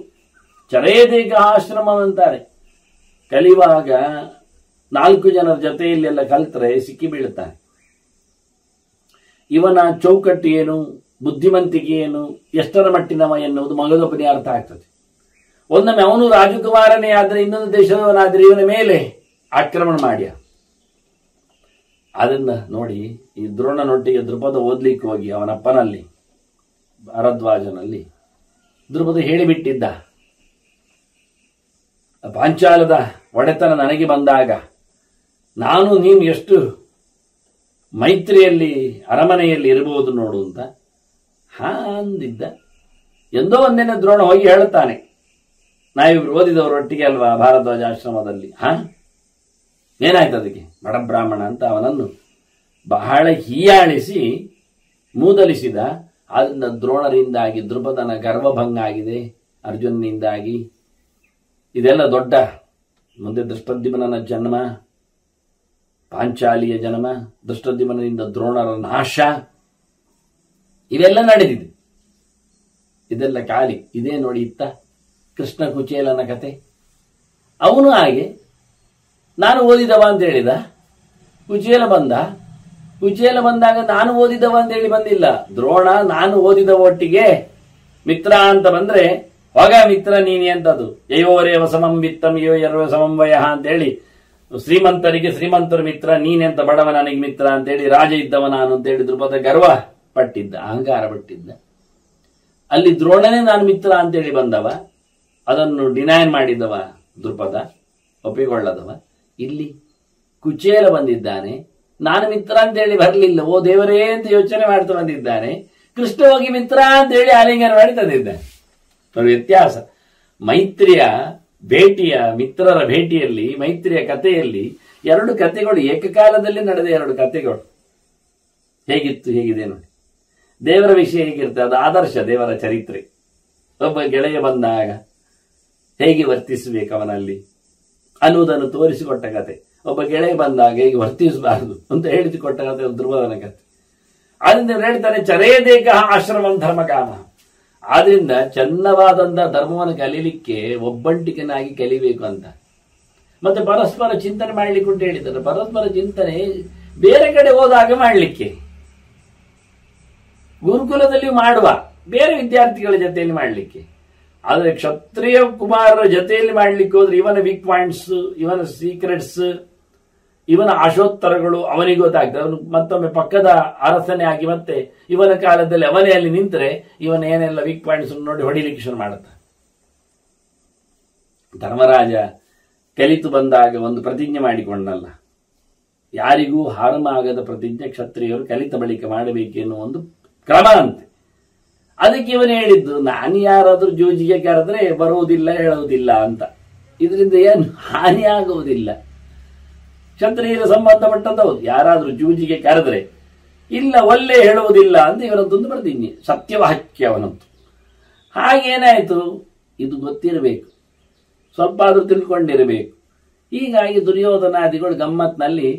ಚರೇದೇಕ ಆಶ್ರಮ ಅಂತಾರೆ. ಕಲಿಯುವಾಗ 4 ಜನರ ಜೊತೆಯಲ್ಲೆಲ್ಲ ಕಲಿತರೆ ಸಿಕ್ಕಿ ಬೀಳುತ್ತಾನೆ. ಇವನ ಚೌಕಟ್ಟು ಏನು, ಬುದ್ಧಿವಂತಿಕೆ ಏನು, ಎಷ್ಟರ ಮಟ್ಟಿನವ ಎನ್ನುವುದು ಮಗದೊಬ್ಬನೇ ಅರ್ಥ ಆಗ್ತದೆ. ಒಮ್ಮೆ ಅವನು ರಾಜಕುಮಾರನೇ ಆದರೆ, ಇನ್ನೊಂದು ದೇಶದವನಾದರೆ ಇವನ ಮೇಲೆ ಆಕ್ರಮಣ ಮಾಡ್ಯ. ಅದನ್ನ ನೋಡಿ, ಈ ದ್ರೋಣನೊಟ್ಟಿಗೆ ದೃಪದ ಓದ್ಲಿಕ್ಕೆ ಹೋಗಿ ಅವನಪ್ಪನಲ್ಲಿ ಭಾರದ್ವಾಜನಲ್ಲಿ ದೃಪದ ಹೇಳಿಬಿಟ್ಟಿದ್ದ, ಪಾಂಚಾಲದ ಒಡೆತನ ನನಗೆ ಬಂದಾಗ ನಾನು ನೀನು ಎಷ್ಟು ಮೈತ್ರಿಯಲ್ಲಿ ಅರಮನೆಯಲ್ಲಿ ಇರಬಹುದು ನೋಡು ಅಂತ ಅಂದಿದ್ದ. ಎಂದೋ ಒಂದಿನ ದ್ರೋಣ ಹೋಗಿ ಹೇಳುತ್ತಾನೆ, ನಾವಿಬ್ರು ಓದಿದವರೊಟ್ಟಿಗೆ ಅಲ್ವಾ ಭಾರದ್ವಾಜ ಆಶ್ರಮದಲ್ಲಿ. ಏನಾಯ್ತು ಅದಕ್ಕೆ? ಬಡಬ್ರಾಹ್ಮಣ ಅಂತ ಅವನನ್ನು ಬಹಳ ಹೀಯಾಳಿಸಿ ಮೂದಲಿಸಿದ. ಆದ್ರಿಂದ ದ್ರೋಣರಿಂದಾಗಿ ದೃಪದನ ಗರ್ವಭಂಗ ಆಗಿದೆ, ಅರ್ಜುನನಿಂದಾಗಿ. ಇದೆಲ್ಲ ದೊಡ್ಡ, ಮುಂದೆ ದೃಷ್ಟದ್ಯುಮ್ನನ ಜನ್ಮ, ಪಾಂಚಾಲಿಯ ಜನ್ಮ, ದೃಷ್ಟದ್ಯುಮ್ನನಿಂದ ದ್ರೋಣರ ನಾಶ, ಇವೆಲ್ಲ ನಡೆದಿದೆ. ಇದೆಲ್ಲ ಖಾಲಿ. ಇದೇ ನೋಡಿ ಇತ್ತ ಕೃಷ್ಣ ಕುಚೇಲನ ಕತೆ. ಅವನು ಹಾಗೆ ನಾನು ಓದಿದವ ಅಂತ ಹೇಳಿದ, ಕುಚೇಲ ಬಂದ. ಕುಚೇಲ ಬಂದಾಗ ನಾನು ಓದಿದವ ಅಂತ ಹೇಳಿ ಬಂದಿಲ್ಲ. ದ್ರೋಣ ನಾನು ಓದಿದವ ಒಟ್ಟಿಗೆ ಮಿತ್ರ ಅಂತ ಬಂದ್ರೆ, ಹೋಗ ಮಿತ್ರ ನೀನಿ ಅಂತದು. ಯಯೋರೇವ ಸಮಂ ವಿತ್ತಂ ಯೋ ಯರ್ವ ಸಮಂ ವಯಃ ಅಂತೇಳಿ, ಶ್ರೀಮಂತರಿಗೆ ಶ್ರೀಮಂತರ ಮಿತ್ರ, ನೀನೆಂತ ಬಡವ ನನಗೆ ಮಿತ್ರ ಅಂತೇಳಿ, ರಾಜ ಇದ್ದವ ನಾನು ಅಂತೇಳಿ ದೃಪದ ಗರ್ವ ಪಟ್ಟಿದ್ದ, ಅಹಂಕಾರ ಪಟ್ಟಿದ್ದ. ಅಲ್ಲಿ ದ್ರೋಣನೇ ನಾನು ಮಿತ್ರ ಅಂತೇಳಿ ಬಂದವ, ಅದನ್ನು ಡಿನೈನ್ ಮಾಡಿದವ ದೃಪದ, ಒಪ್ಪಿಕೊಳ್ಳದವ. ಇಲ್ಲಿ ಕುಚೇಲ ಬಂದಿದ್ದಾನೆ, ನಾನು ಮಿತ್ರ ಅಂತ ಹೇಳಿ ಬರಲಿಲ್ಲ, ಓ ದೇವರೇ ಅಂತ ಯೋಚನೆ ಮಾಡ್ತಾ ಬಂದಿದ್ದಾನೆ. ಕೃಷ್ಣ ಹೋಗಿ ಮಿತ್ರ ಅಂತ ಹೇಳಿ ಆಲಿಂಗನ ಮಾಡಿ ತಂದಿದ್ದಾನೆ. ವ್ಯತ್ಯಾಸ. ಮೈತ್ರಿಯ ಭೇಟಿಯ, ಮಿತ್ರರ ಭೇಟಿಯಲ್ಲಿ, ಮೈತ್ರಿಯ ಕಥೆಯಲ್ಲಿ ಎರಡು ಕಥೆಗಳು ಏಕಕಾಲದಲ್ಲಿ ನಡೆದ ಎರಡು ಕಥೆಗಳು. ಹೇಗಿತ್ತು ಹೇಗಿದೆ ನೋಡಿ. ದೇವರ ವಿಷಯ ಹೇಗಿರುತ್ತೆ, ಅದು ಆದರ್ಶ ದೇವರ ಚರಿತ್ರೆ. ಒಬ್ಬ ಗೆಳೆಯ ಬಂದಾಗ ಹೇಗೆ ವರ್ತಿಸಬೇಕು ಅವನಲ್ಲಿ ಅನ್ನುವುದನ್ನು ತೋರಿಸಿಕೊಟ್ಟ ಕತೆ. ಒಬ್ಬ ಗೆಳೆಯ ಬಂದಾಗ ಹೇಗೆ ವರ್ತಿಸಬಾರದು ಅಂತ ಹೇಳಿಸಿಕೊಟ್ಟ ಕತೆ ಧ್ರುವದನ ಕತೆ. ಆದ್ರಿಂದ ಹೇಳ್ತಾರೆ ಚರೇದೇಕ ಆಶ್ರಮಂ ಧರ್ಮಕಾಮ. ಆದ್ರಿಂದ ಚನ್ನವಾದಂತಹ ಧರ್ಮವನ್ನು ಕಲೀಲಿಕ್ಕೆ ಒಬ್ಬಂಟಿಗನಾಗಿ ಕಲಿಬೇಕು ಅಂತ. ಮತ್ತೆ ಪರಸ್ಪರ ಚಿಂತನೆ ಮಾಡ್ಲಿಕ್ಕೆ ಅಂತ ಹೇಳಿದ್ದಾರೆ. ಪರಸ್ಪರ ಚಿಂತನೆ ಬೇರೆ ಕಡೆ ಹೋದಾಗ ಮಾಡ್ಲಿಕ್ಕೆ, ಗುರುಕುಲದಲ್ಲಿ ಮಾಡುವ ಬೇರೆ ವಿದ್ಯಾರ್ಥಿಗಳ ಜೊತೆಯಲ್ಲಿ ಮಾಡ್ಲಿಕ್ಕೆ. ಆದರೆ ಕ್ಷತ್ರಿಯ ಕುಮಾರರ ಜೊತೆಯಲ್ಲಿ ಮಾಡ್ಲಿಕ್ಕೆ ಹೋದ್ರೆ ಇವನ ವೀಕ್ ಪಾಯಿಂಟ್ಸ್, ಇವನ ಸೀಕ್ರೆಟ್ಸ್, ಇವನ ಆಶೋತ್ತರಗಳು ಅವನಿಗೆ ಗೊತ್ತಾಗ್ತದೆ. ಅವನು ಮತ್ತೊಮ್ಮೆ ಪಕ್ಕದ ಅರಸನೇ ಆಗಿ ಮತ್ತೆ ಇವನ ಕಾಲದಲ್ಲಿ ಅವನೇ ಅಲ್ಲಿ ನಿಂತರೆ ಇವನ ಏನೆಲ್ಲ ವೀಕ್ ಪಾಯಿಂಟ್ಸ್ ನೋಡಿ ಹೊಡಿಲಿಕ್ಕೆ ಶುರು ಮಾಡುತ್ತ. ಧರ್ಮರಾಜ ಕಲಿತು ಬಂದಾಗ ಒಂದು ಪ್ರತಿಜ್ಞೆ ಮಾಡಿಕೊಂಡಲ್ಲ, ಯಾರಿಗೂ ಹಾರಮ ಆಗದ ಪ್ರತಿಜ್ಞೆ ಕ್ಷತ್ರಿಯರು ಕಲಿತ ಬಳಿಕ ಮಾಡಬೇಕೆನ್ನುವ ಒಂದು ಕ್ರಮ ಅಂತೆ. ಅದಕ್ಕೆ ಇವನು ಹೇಳಿದ್ದು, ನಾನು ಯಾರಾದ್ರೂ ಜೂಜಿಗೆ ಕರೆದ್ರೆ ಬರುವುದಿಲ್ಲ ಹೇಳುವುದಿಲ್ಲ ಅಂತ. ಇದರಿಂದ ಏನು ಹಾನಿ ಆಗುವುದಿಲ್ಲ. ಕ್ಷತ್ರಿಯರ ಸಂಬಂಧಪಟ್ಟದ್ದು ಯಾರಾದ್ರೂ ಜೂಜಿಗೆ ಕರೆದ್ರೆ ಇಲ್ಲ ಒಲ್ಲೆ ಹೇಳುವುದಿಲ್ಲ ಅಂತ ಇವರದ್ದೊಂದು ಪ್ರತಿಜ್ಞೆ, ಸತ್ಯವಾಕ್ಯ ಅವನಂತು. ಹಾಗೇನಾಯ್ತು, ಇದು ಗೊತ್ತಿರಬೇಕು, ಸ್ವಲ್ಪ ಆದ್ರೂ ತಿಳ್ಕೊಂಡಿರಬೇಕು. ಹೀಗಾಗಿ ದುರ್ಯೋಧನಾದಿಗಳು ಗಮ್ಮತ್ನಲ್ಲಿ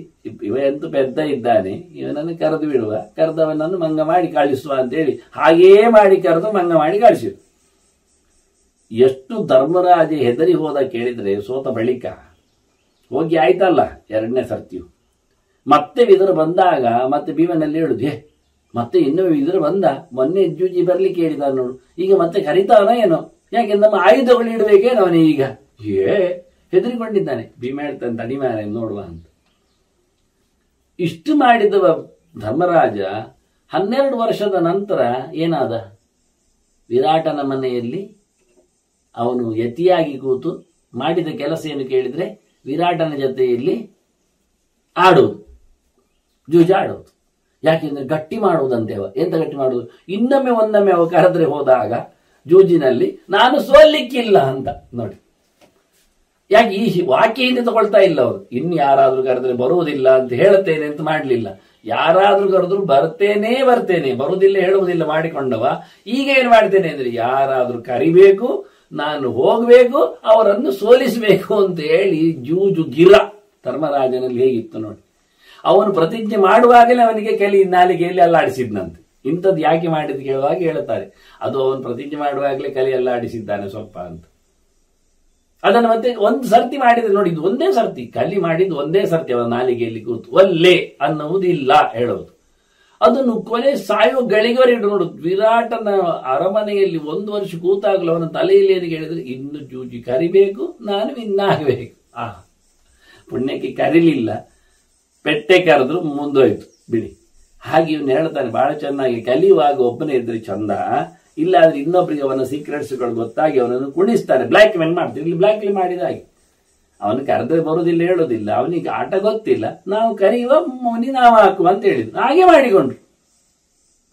ಇವ ಎಂತೂ ಪೆದ್ದ ಇದ್ದಾನೆ, ಇವನನ್ನು ಕರೆದು ಬಿಡುವ, ಕರೆದವನನ್ನು ಮಂಗ ಮಾಡಿ ಕಳಿಸುವ ಅಂತೇಳಿ ಹಾಗೇ ಮಾಡಿ ಕರೆದು ಮಂಗ ಮಾಡಿ ಕಳಿಸಿದ್ರು. ಎಷ್ಟು ಧರ್ಮರಾಜ ಹೆದರಿ ಹೋದ ಕೇಳಿದ್ರೆ, ಸೋತ ಬಳಿಕ ಹೋಗಿ ಆಯ್ತಲ್ಲ ಎರಡನೇ ಸರ್ತಿಯು, ಮತ್ತೆ ವಿದುರ ಬಂದಾಗ ಮತ್ತೆ ಭೀಮನಲ್ಲಿ ಹೇಳುದು, ಮತ್ತೆ ಇನ್ನೂ ವಿದುರ ಬಂದ, ಮೊನ್ನೆ ಜೂಜಿ ಬರ್ಲಿಕ್ಕೆ ಹೇಳಿದ ನೋಡು, ಈಗ ಮತ್ತೆ ಕರೀತಾವನ ಏನೋ, ಯಾಕೆ ನಮ್ಮ ಆಯುಧಗಳು ಇಡಬೇಕೇನೋ ಅವನೇ ಈಗ. ಹೆದರಿಕೊಂಡಿದ್ದಾನೆ. ಭೀಮ ಹೇಳ್ತಾನೆ ತಡಿಮಾರೆ ನೋಡುವ ಅಂತ. ಇಷ್ಟು ಮಾಡಿದವ ಧರ್ಮರಾಜ 12 ವರ್ಷದ ನಂತರ ಏನಾದ, ವಿರಾಟನ ಮನೆಯಲ್ಲಿ ಅವನು ಯತಿಯಾಗಿ ಕೂತು ಮಾಡಿದ ಕೆಲಸ ಏನು ಕೇಳಿದ್ರೆ, ವಿರಾಟನ ಜೊತೆಯಲ್ಲಿ ಆಡುವುದು, ಜೂಜಾಡುವುದು. ಯಾಕೆಂದ್ರೆ ಗಟ್ಟಿ ಮಾಡುವುದಂತೆ ಅವ. ಎಂತ ಗಟ್ಟಿ ಮಾಡುವುದು, ಇನ್ನೊಮ್ಮೆ ಒಂದೊಮ್ಮೆ ಅವ ಕರೆದ್ರೆ ಹೋದಾಗ ಜೂಜಿನಲ್ಲಿ ನಾನು ಸೋಲಿಕ್ಕಿಲ್ಲ ಅಂತ ನೋಡಿ. ಯಾಕೆ ಈ ವಾಕ್ಯದಿಂದ ತಗೊಳ್ತಾ ಇಲ್ಲ ಅವರು. ಇನ್ನು ಯಾರಾದ್ರೂ ಕರೆದ್ರೆ ಬರುವುದಿಲ್ಲ ಅಂತ ಹೇಳುತ್ತೇನೆ ಅಂತ ಮಾಡಲಿಲ್ಲ. ಯಾರಾದ್ರೂ ಕರೆದ್ರು ಬರ್ತೇನೆ ಬರುವುದಿಲ್ಲ ಹೇಳುವುದಿಲ್ಲ ಮಾಡಿಕೊಂಡವ. ಈಗ ಏನ್ ಮಾಡ್ತೇನೆ ಅಂದ್ರೆ, ಯಾರಾದ್ರೂ ಕರಿಬೇಕು, ನಾನು ಹೋಗ್ಬೇಕು, ಅವರನ್ನು ಸೋಲಿಸಬೇಕು ಅಂತ ಹೇಳಿ ಜೂಜು ಗಿರ ಧರ್ಮರಾಜನಲ್ಲಿ ಹೇಗಿತ್ತು ನೋಡಿ. ಅವನು ಪ್ರತಿಜ್ಞೆ ಮಾಡುವಾಗಲೇ ಅವನಿಗೆ ನಾಲಿಗೆಯಲ್ಲಿ ಅಲ್ಲಾಡಿಸಿದ್ನಂತೆ. ಇಂಥದ್ದು ಯಾಕೆ ಮಾಡಿದ್ ಕೇಳುವಾಗ ಹೇಳ್ತಾರೆ, ಅದು ಅವನು ಪ್ರತಿಜ್ಞೆ ಮಾಡುವಾಗಲೇ ಕಲಿ ಅಲ್ಲಾಡಿಸಿದ್ದಾನೆ ಸ್ವಲ್ಪ ಅಂತ. ಅದನ್ನು ಮತ್ತೆ ಒಂದು ಸರ್ತಿ ಮಾಡಿದ್ರೆ ನೋಡಿ, ಇದು ಒಂದೇ ಸರ್ತಿ ಕಲಿ ಮಾಡಿದ್ದು, ಒಂದೇ ಸರ್ತಿ ಅವನ ನಾಲಿಗೆಯಲ್ಲಿ ಕೂತು ಒಲ್ಲೆ ಅನ್ನುವುದಿಲ್ಲ ಹೇಳೋದು. ಅದನ್ನು ಕೊನೆ ಸಾಯುವ ಗಳಿಗೆವರೆಗೆ ನೋಡುದು. ವಿರಾಟನ ಅರಮನೆಯಲ್ಲಿ 1 ವರ್ಷ ಕೂತಾಗಲು ಅವನ ತಲೆಯಲ್ಲಿ ಏನಿಗೆ ಹೇಳಿದ್ರೆ, ಇನ್ನು ಜೂಜಿ ಕರಿಬೇಕು, ನಾನು ಇನ್ನಾಗಬೇಕು. ಪುಣ್ಯಕ್ಕೆ ಕರಿಲಿಲ್ಲ, ಪೆಟ್ಟೆ ಕರೆದ್ರು ಮುಂದೋಯ್ತು ಬಿಡಿ. ಹಾಗೆ ಇವನು ಹೇಳ್ತಾನೆ ಬಹಳ ಚೆನ್ನಾಗಿ, ಕಲಿಯುವಾಗ ಒಬ್ಬನೇ ಇದ್ರೆ ಚಂದ, ಇಲ್ಲಾದ್ರೆ ಇನ್ನೊಬ್ಬರಿಗೆ ಅವನ ಸೀಕ್ರೆಟ್ಸ್ಗಳು ಗೊತ್ತಾಗಿ ಅವನನ್ನು ಕುಣಿಸ್ತಾರೆ, ಬ್ಲ್ಯಾಕ್ ಮೇಲ್ ಮಾಡ್ತಾರೆ. ಇಲ್ಲಿ ಬ್ಲ್ಯಾಕ್ ಮೇಲ್ ಮಾಡಿದ ಹಾಗೆ, ಅವನು ಕರೆದ್ರೆ ಬರುವುದಿಲ್ಲ ಹೇಳೋದಿಲ್ಲ, ಅವನಿಗೆ ಆಟ ಗೊತ್ತಿಲ್ಲ, ನಾವು ಕರೆಯುವ ಮುನಿ ನಾವು ಹಾಕುವ ಅಂತ ಹೇಳಿದ್ರು. ಹಾಗೆ ಮಾಡಿಕೊಂಡ್ರು.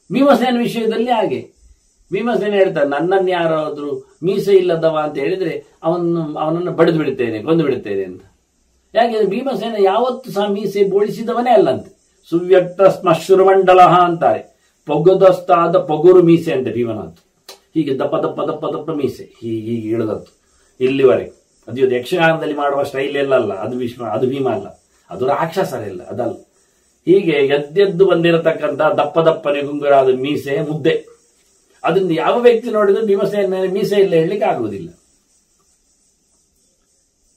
ಭೀಮಸೇನ ವಿಷಯದಲ್ಲಿ ಹಾಗೆ. ಭೀಮಸೇನ ಹೇಳ್ತಾರೆ, ನನ್ನನ್ನು ಯಾರಾದ್ರೂ ಮೀಸೆ ಇಲ್ಲದವ ಅಂತ ಹೇಳಿದ್ರೆ ಅವನನ್ನು ಬಡಿದು ಬಿಡುತ್ತೇನೆ, ಕೊಂದು ಬಿಡುತ್ತೇನೆ ಅಂತ. ಯಾಕೆಂದ್ರೆ ಭೀಮಸೇನ ಯಾವತ್ತು ಸಹ ಮೀಸೆ ಬೋಳಿಸಿದವನೇ ಅಲ್ಲಂತೆ. ಸುವ್ಯಕ್ತ ಸ್ಮಶ್ರುಮಂಡಲ ಅಂತಾರೆ, ಪೊಗದಸ್ತಾದ ಪೊಗುರು ಮೀಸೆ ಅಂತ ಭೀಮನಂತು. ಹೀಗೆ ದಪ್ಪ ದಪ್ಪ ದಪ್ಪ ದಪ್ಪ ಮೀಸೆ ಹೀಗೆ ಇಳಿದತ್ತು ಇಲ್ಲಿವರೆಗೆ. ಅದು ಯಕ್ಷಗಾನದಲ್ಲಿ ಮಾಡುವ ಸ್ಟೈಲ್ ಎಲ್ಲಲ್ಲ, ಅದು ಭೀಮ ಅಲ್ಲ, ಅದು ರಾಕ್ಷಸರೆಲ್ಲ ಅದಲ್ಲ. ಹೀಗೆ ಎದ್ದೆದ್ದು ಬಂದಿರತಕ್ಕಂಥ ದಪ್ಪ ದಪ್ಪನೆ ಗುಂಗುರಾದ ಮೀಸೆ ಮುದ್ದೆ. ಅದರಿಂದ ಯಾವ ವ್ಯಕ್ತಿ ನೋಡಿದ್ರೆ ಭೀಮಸೇನ ಮೀಸೆ ಇಲ್ಲ ಹೇಳಲಿಕ್ಕೆ ಆಗುವುದಿಲ್ಲ.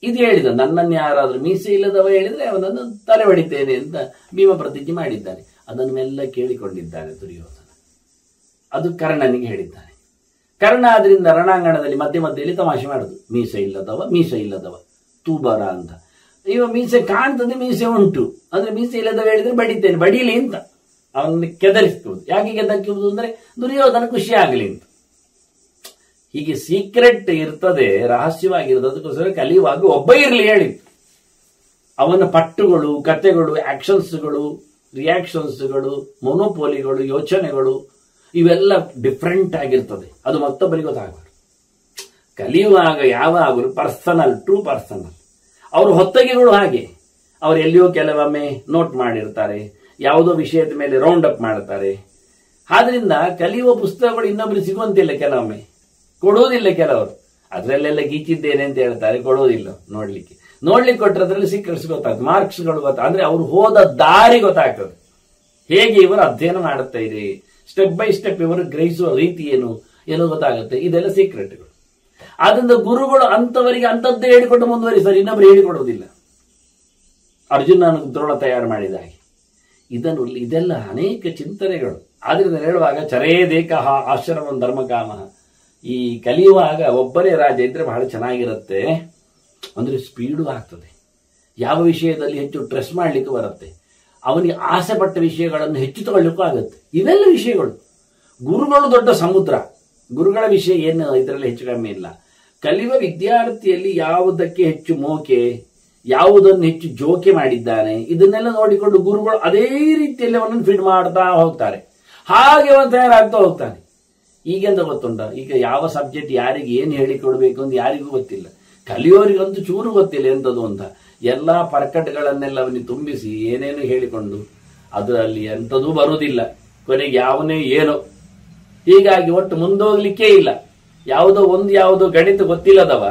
ಇದು ಹೇಳಿದ, ನನ್ನನ್ನು ಯಾರಾದ್ರೂ ಮೀಸೆ ಇಲ್ಲದವ ಹೇಳಿದ್ರೆ ಅವನನ್ನು ತಲೆ ಹೊಡಿತೇನೆ ಅಂತ ಭೀಮ ಪ್ರತಿಜ್ಞೆ ಮಾಡಿದ್ದಾನೆ. ಅದನ್ನೆಲ್ಲ ಕೇಳಿಕೊಂಡಿದ್ದಾನೆ ದುರ್ಯೋಧನ. ಅದು ಕರ್ಣನಿಗೆ ಹೇಳಿದ್ದಾನೆ. ಕರ್ಣ ಆದ್ರಿಂದ ರಣಾಂಗಣದಲ್ಲಿ ಮಧ್ಯದಲ್ಲಿ ತಮಾಷೆ ಮಾಡುದು, ಮೀಸೆ ಇಲ್ಲದವ ತೂಬರ ಅಂತ. ಇವ ಮೀಸೆ ಕಾಣ್ತದೆ, ಮೀಸೆ ಉಂಟು ಅಂದ್ರೆ ಮೀಸೆ ಇಲ್ಲದವ ಹೇಳಿದ್ರೆ ಬಡಿತೇನೆ, ಬಡೀಲಿ ಅಂತ ಅವನ್ನ ಕೆದರಿಸುವುದು. ಯಾಕೆ ಕೆದರಿಸುವುದು ಅಂದ್ರೆ ದುರ್ಯೋಧನ ಖುಷಿ ಆಗಲಿ ಅಂತ. ಹೀಗೆ ಸೀಕ್ರೆಟ್ ಇರ್ತದೆ, ರಹಸ್ಯವಾಗಿರೋದು. ಅದಕ್ಕೋಸ್ಕರ ಕಲಿಯುವಾಗ ಒಬ್ಬ ಇರಲಿ ಹೇಳಿತ್ತು. ಅವನ ಪಟ್ಟುಗಳು, ಕಥೆಗಳು, ಆಕ್ಷನ್ಸ್ಗಳು, ರಿಯಾಕ್ಷನ್ಸ್ಗಳು, ಮೊನೋಪೋಲಿಗಳು, ಯೋಚನೆಗಳು ಇವೆಲ್ಲ ಡಿಫ್ರೆಂಟ್ ಆಗಿರ್ತದೆ. ಅದು ಮತ್ತೊಬ್ಬರಿಗೆ ಗೊತ್ತಾಗಬಾರ್ದು. ಕಲಿಯುವಾಗ ಯಾವಾಗಲೂ ಪರ್ಸನಲ್, ಟ್ರೂ ಪರ್ಸನಲ್. ಅವರು ಹೊತ್ತಗೆಗಳು ಹಾಗೆ. ಅವರು ಎಲ್ಲಿಯೋ ಕೆಲವೊಮ್ಮೆ ನೋಟ್ ಮಾಡಿರ್ತಾರೆ, ಯಾವುದೋ ವಿಷಯದ ಮೇಲೆ ರೌಂಡ್ ಅಪ್ ಮಾಡ್ತಾರೆ. ಆದ್ರಿಂದ ಕಲಿಯುವ ಪುಸ್ತಕಗಳು ಇನ್ನೊಬ್ರಿಗೆ ಸಿಗುವಂತಿಲ್ಲ, ಕೆಲವೊಮ್ಮೆ ಕೊಡುವುದಿಲ್ಲ. ಕೆಲವರು ಅದರಲ್ಲೆಲ್ಲ ಗೀಚಿದ್ದೇನೆ ಅಂತ ಹೇಳ್ತಾರೆ, ಕೊಡುವುದಿಲ್ಲ. ನೋಡ್ಲಿಕ್ಕೆ ಕೊಟ್ಟರೆ ಅದರಲ್ಲಿ ಸೀಕ್ರೆಟ್ಸ್ ಗೊತ್ತಾಗ್ತದೆ, ಮಾರ್ಕ್ಸ್ಗಳು ಅಂದ್ರೆ ಅವರು ಹೋದ ದಾರಿ ಗೊತ್ತಾಗ್ತದೆ. ಹೇಗೆ ಇವರು ಅಧ್ಯಯನ ಮಾಡುತ್ತಾ ಇದೆ, ಸ್ಟೆಪ್ ಬೈ ಸ್ಟೆಪ್ ಇವರು ಗ್ರಹಿಸುವ ರೀತಿ ಏನು ಗೊತ್ತಾಗುತ್ತೆ. ಇದೆಲ್ಲ ಸೀಕ್ರೆಟ್ಗಳು. ಆದ್ರಿಂದ ಗುರುಗಳು ಅಂತವರಿಗೆ ಅಂತದ್ದೇ ಹೇಳಿಕೊಂಡು ಮುಂದುವರಿಸ್ತಾರೆ, ಇನ್ನೊಬ್ರು ಹೇಳಿಕೊಡುವುದಿಲ್ಲ. ಅರ್ಜುನನ ದ್ರೋಣ ತಯಾರು ಮಾಡಿದ ಹಾಗೆ ಇದೆಲ್ಲ ಅನೇಕ ಚಿಂತನೆಗಳು. ಆದ್ರಿಂದ ಹೇಳುವಾಗ ಚರೇದೇಕ ಆಶ್ರಮ ಧರ್ಮಕಾಮ. ಈ ಕಲಿಯುವಾಗ ಒಬ್ಬರೇ ರಾಜ ಇದ್ರೆ ಬಹಳ ಚೆನ್ನಾಗಿರುತ್ತೆ. ಅಂದ್ರೆ ಸ್ಪೀಡು ಆಗ್ತದೆ. ಯಾವ ವಿಷಯದಲ್ಲಿ ಹೆಚ್ಚು ಟ್ರೆಸ್ ಮಾಡ್ಲಿಕ್ಕೆ ಬರುತ್ತೆ, ಅವನಿಗೆ ಆಸೆ ಪಟ್ಟ ವಿಷಯಗಳನ್ನು ಹೆಚ್ಚು ತಗೊಳ್ಳಿಕ್ಕೂ ಆಗುತ್ತೆ. ಇವೆಲ್ಲ ವಿಷಯಗಳು. ಗುರುಗಳು ದೊಡ್ಡ ಸಮುದ್ರ. ಗುರುಗಳ ವಿಷಯ ಏನು ಇದರಲ್ಲಿ ಹೆಚ್ಚು ಕಮ್ಮಿ ಇಲ್ಲ. ಕಲಿಯುವ ವಿದ್ಯಾರ್ಥಿಯಲ್ಲಿ ಯಾವುದಕ್ಕೆ ಹೆಚ್ಚು ಮೋಕೆ, ಯಾವುದನ್ನು ಹೆಚ್ಚು ಜೋಕೆ ಮಾಡಿದ್ದಾನೆ, ಇದನ್ನೆಲ್ಲ ನೋಡಿಕೊಂಡು ಗುರುಗಳು ಅದೇ ರೀತಿಯಲ್ಲಿ ಅವನನ್ನು ಫೀಡ್ ಮಾಡ್ತಾ ಹೋಗ್ತಾರೆ. ಹಾಗೆ ಅವನು ತಯಾರಾಗ್ತಾ ಹೋಗ್ತಾನೆ. ಈಗೆಂತ ಗೊತ್ತುಂಟ, ಈಗ ಯಾವ ಸಬ್ಜೆಕ್ಟ್ ಯಾರಿಗೆ ಏನು ಹೇಳಿಕೊಡ್ಬೇಕು ಅಂತ ಯಾರಿಗೂ ಗೊತ್ತಿಲ್ಲ. ಕಲಿಯೋರಿಗಂತೂ ಚೂರು ಗೊತ್ತಿಲ್ಲ ಎಂಥದ್ದು ಅಂತ. ಎಲ್ಲಾ ಪರ್ಕಟ್ಗಳನ್ನೆಲ್ಲ ಅವನಿಗೆ ತುಂಬಿಸಿ ಏನೇನು ಹೇಳಿಕೊಂಡು ಅದರಲ್ಲಿ ಎಂಥದೂ ಬರುವುದಿಲ್ಲ. ಕೊನೆಗೆ ಯಾವನೇ ಏನೋ. ಹೀಗಾಗಿ ಒಟ್ಟು ಮುಂದೋಗ್ಲಿಕ್ಕೇ ಇಲ್ಲ. ಯಾವುದೋ ಗಣಿತ ಗೊತ್ತಿಲ್ಲದವ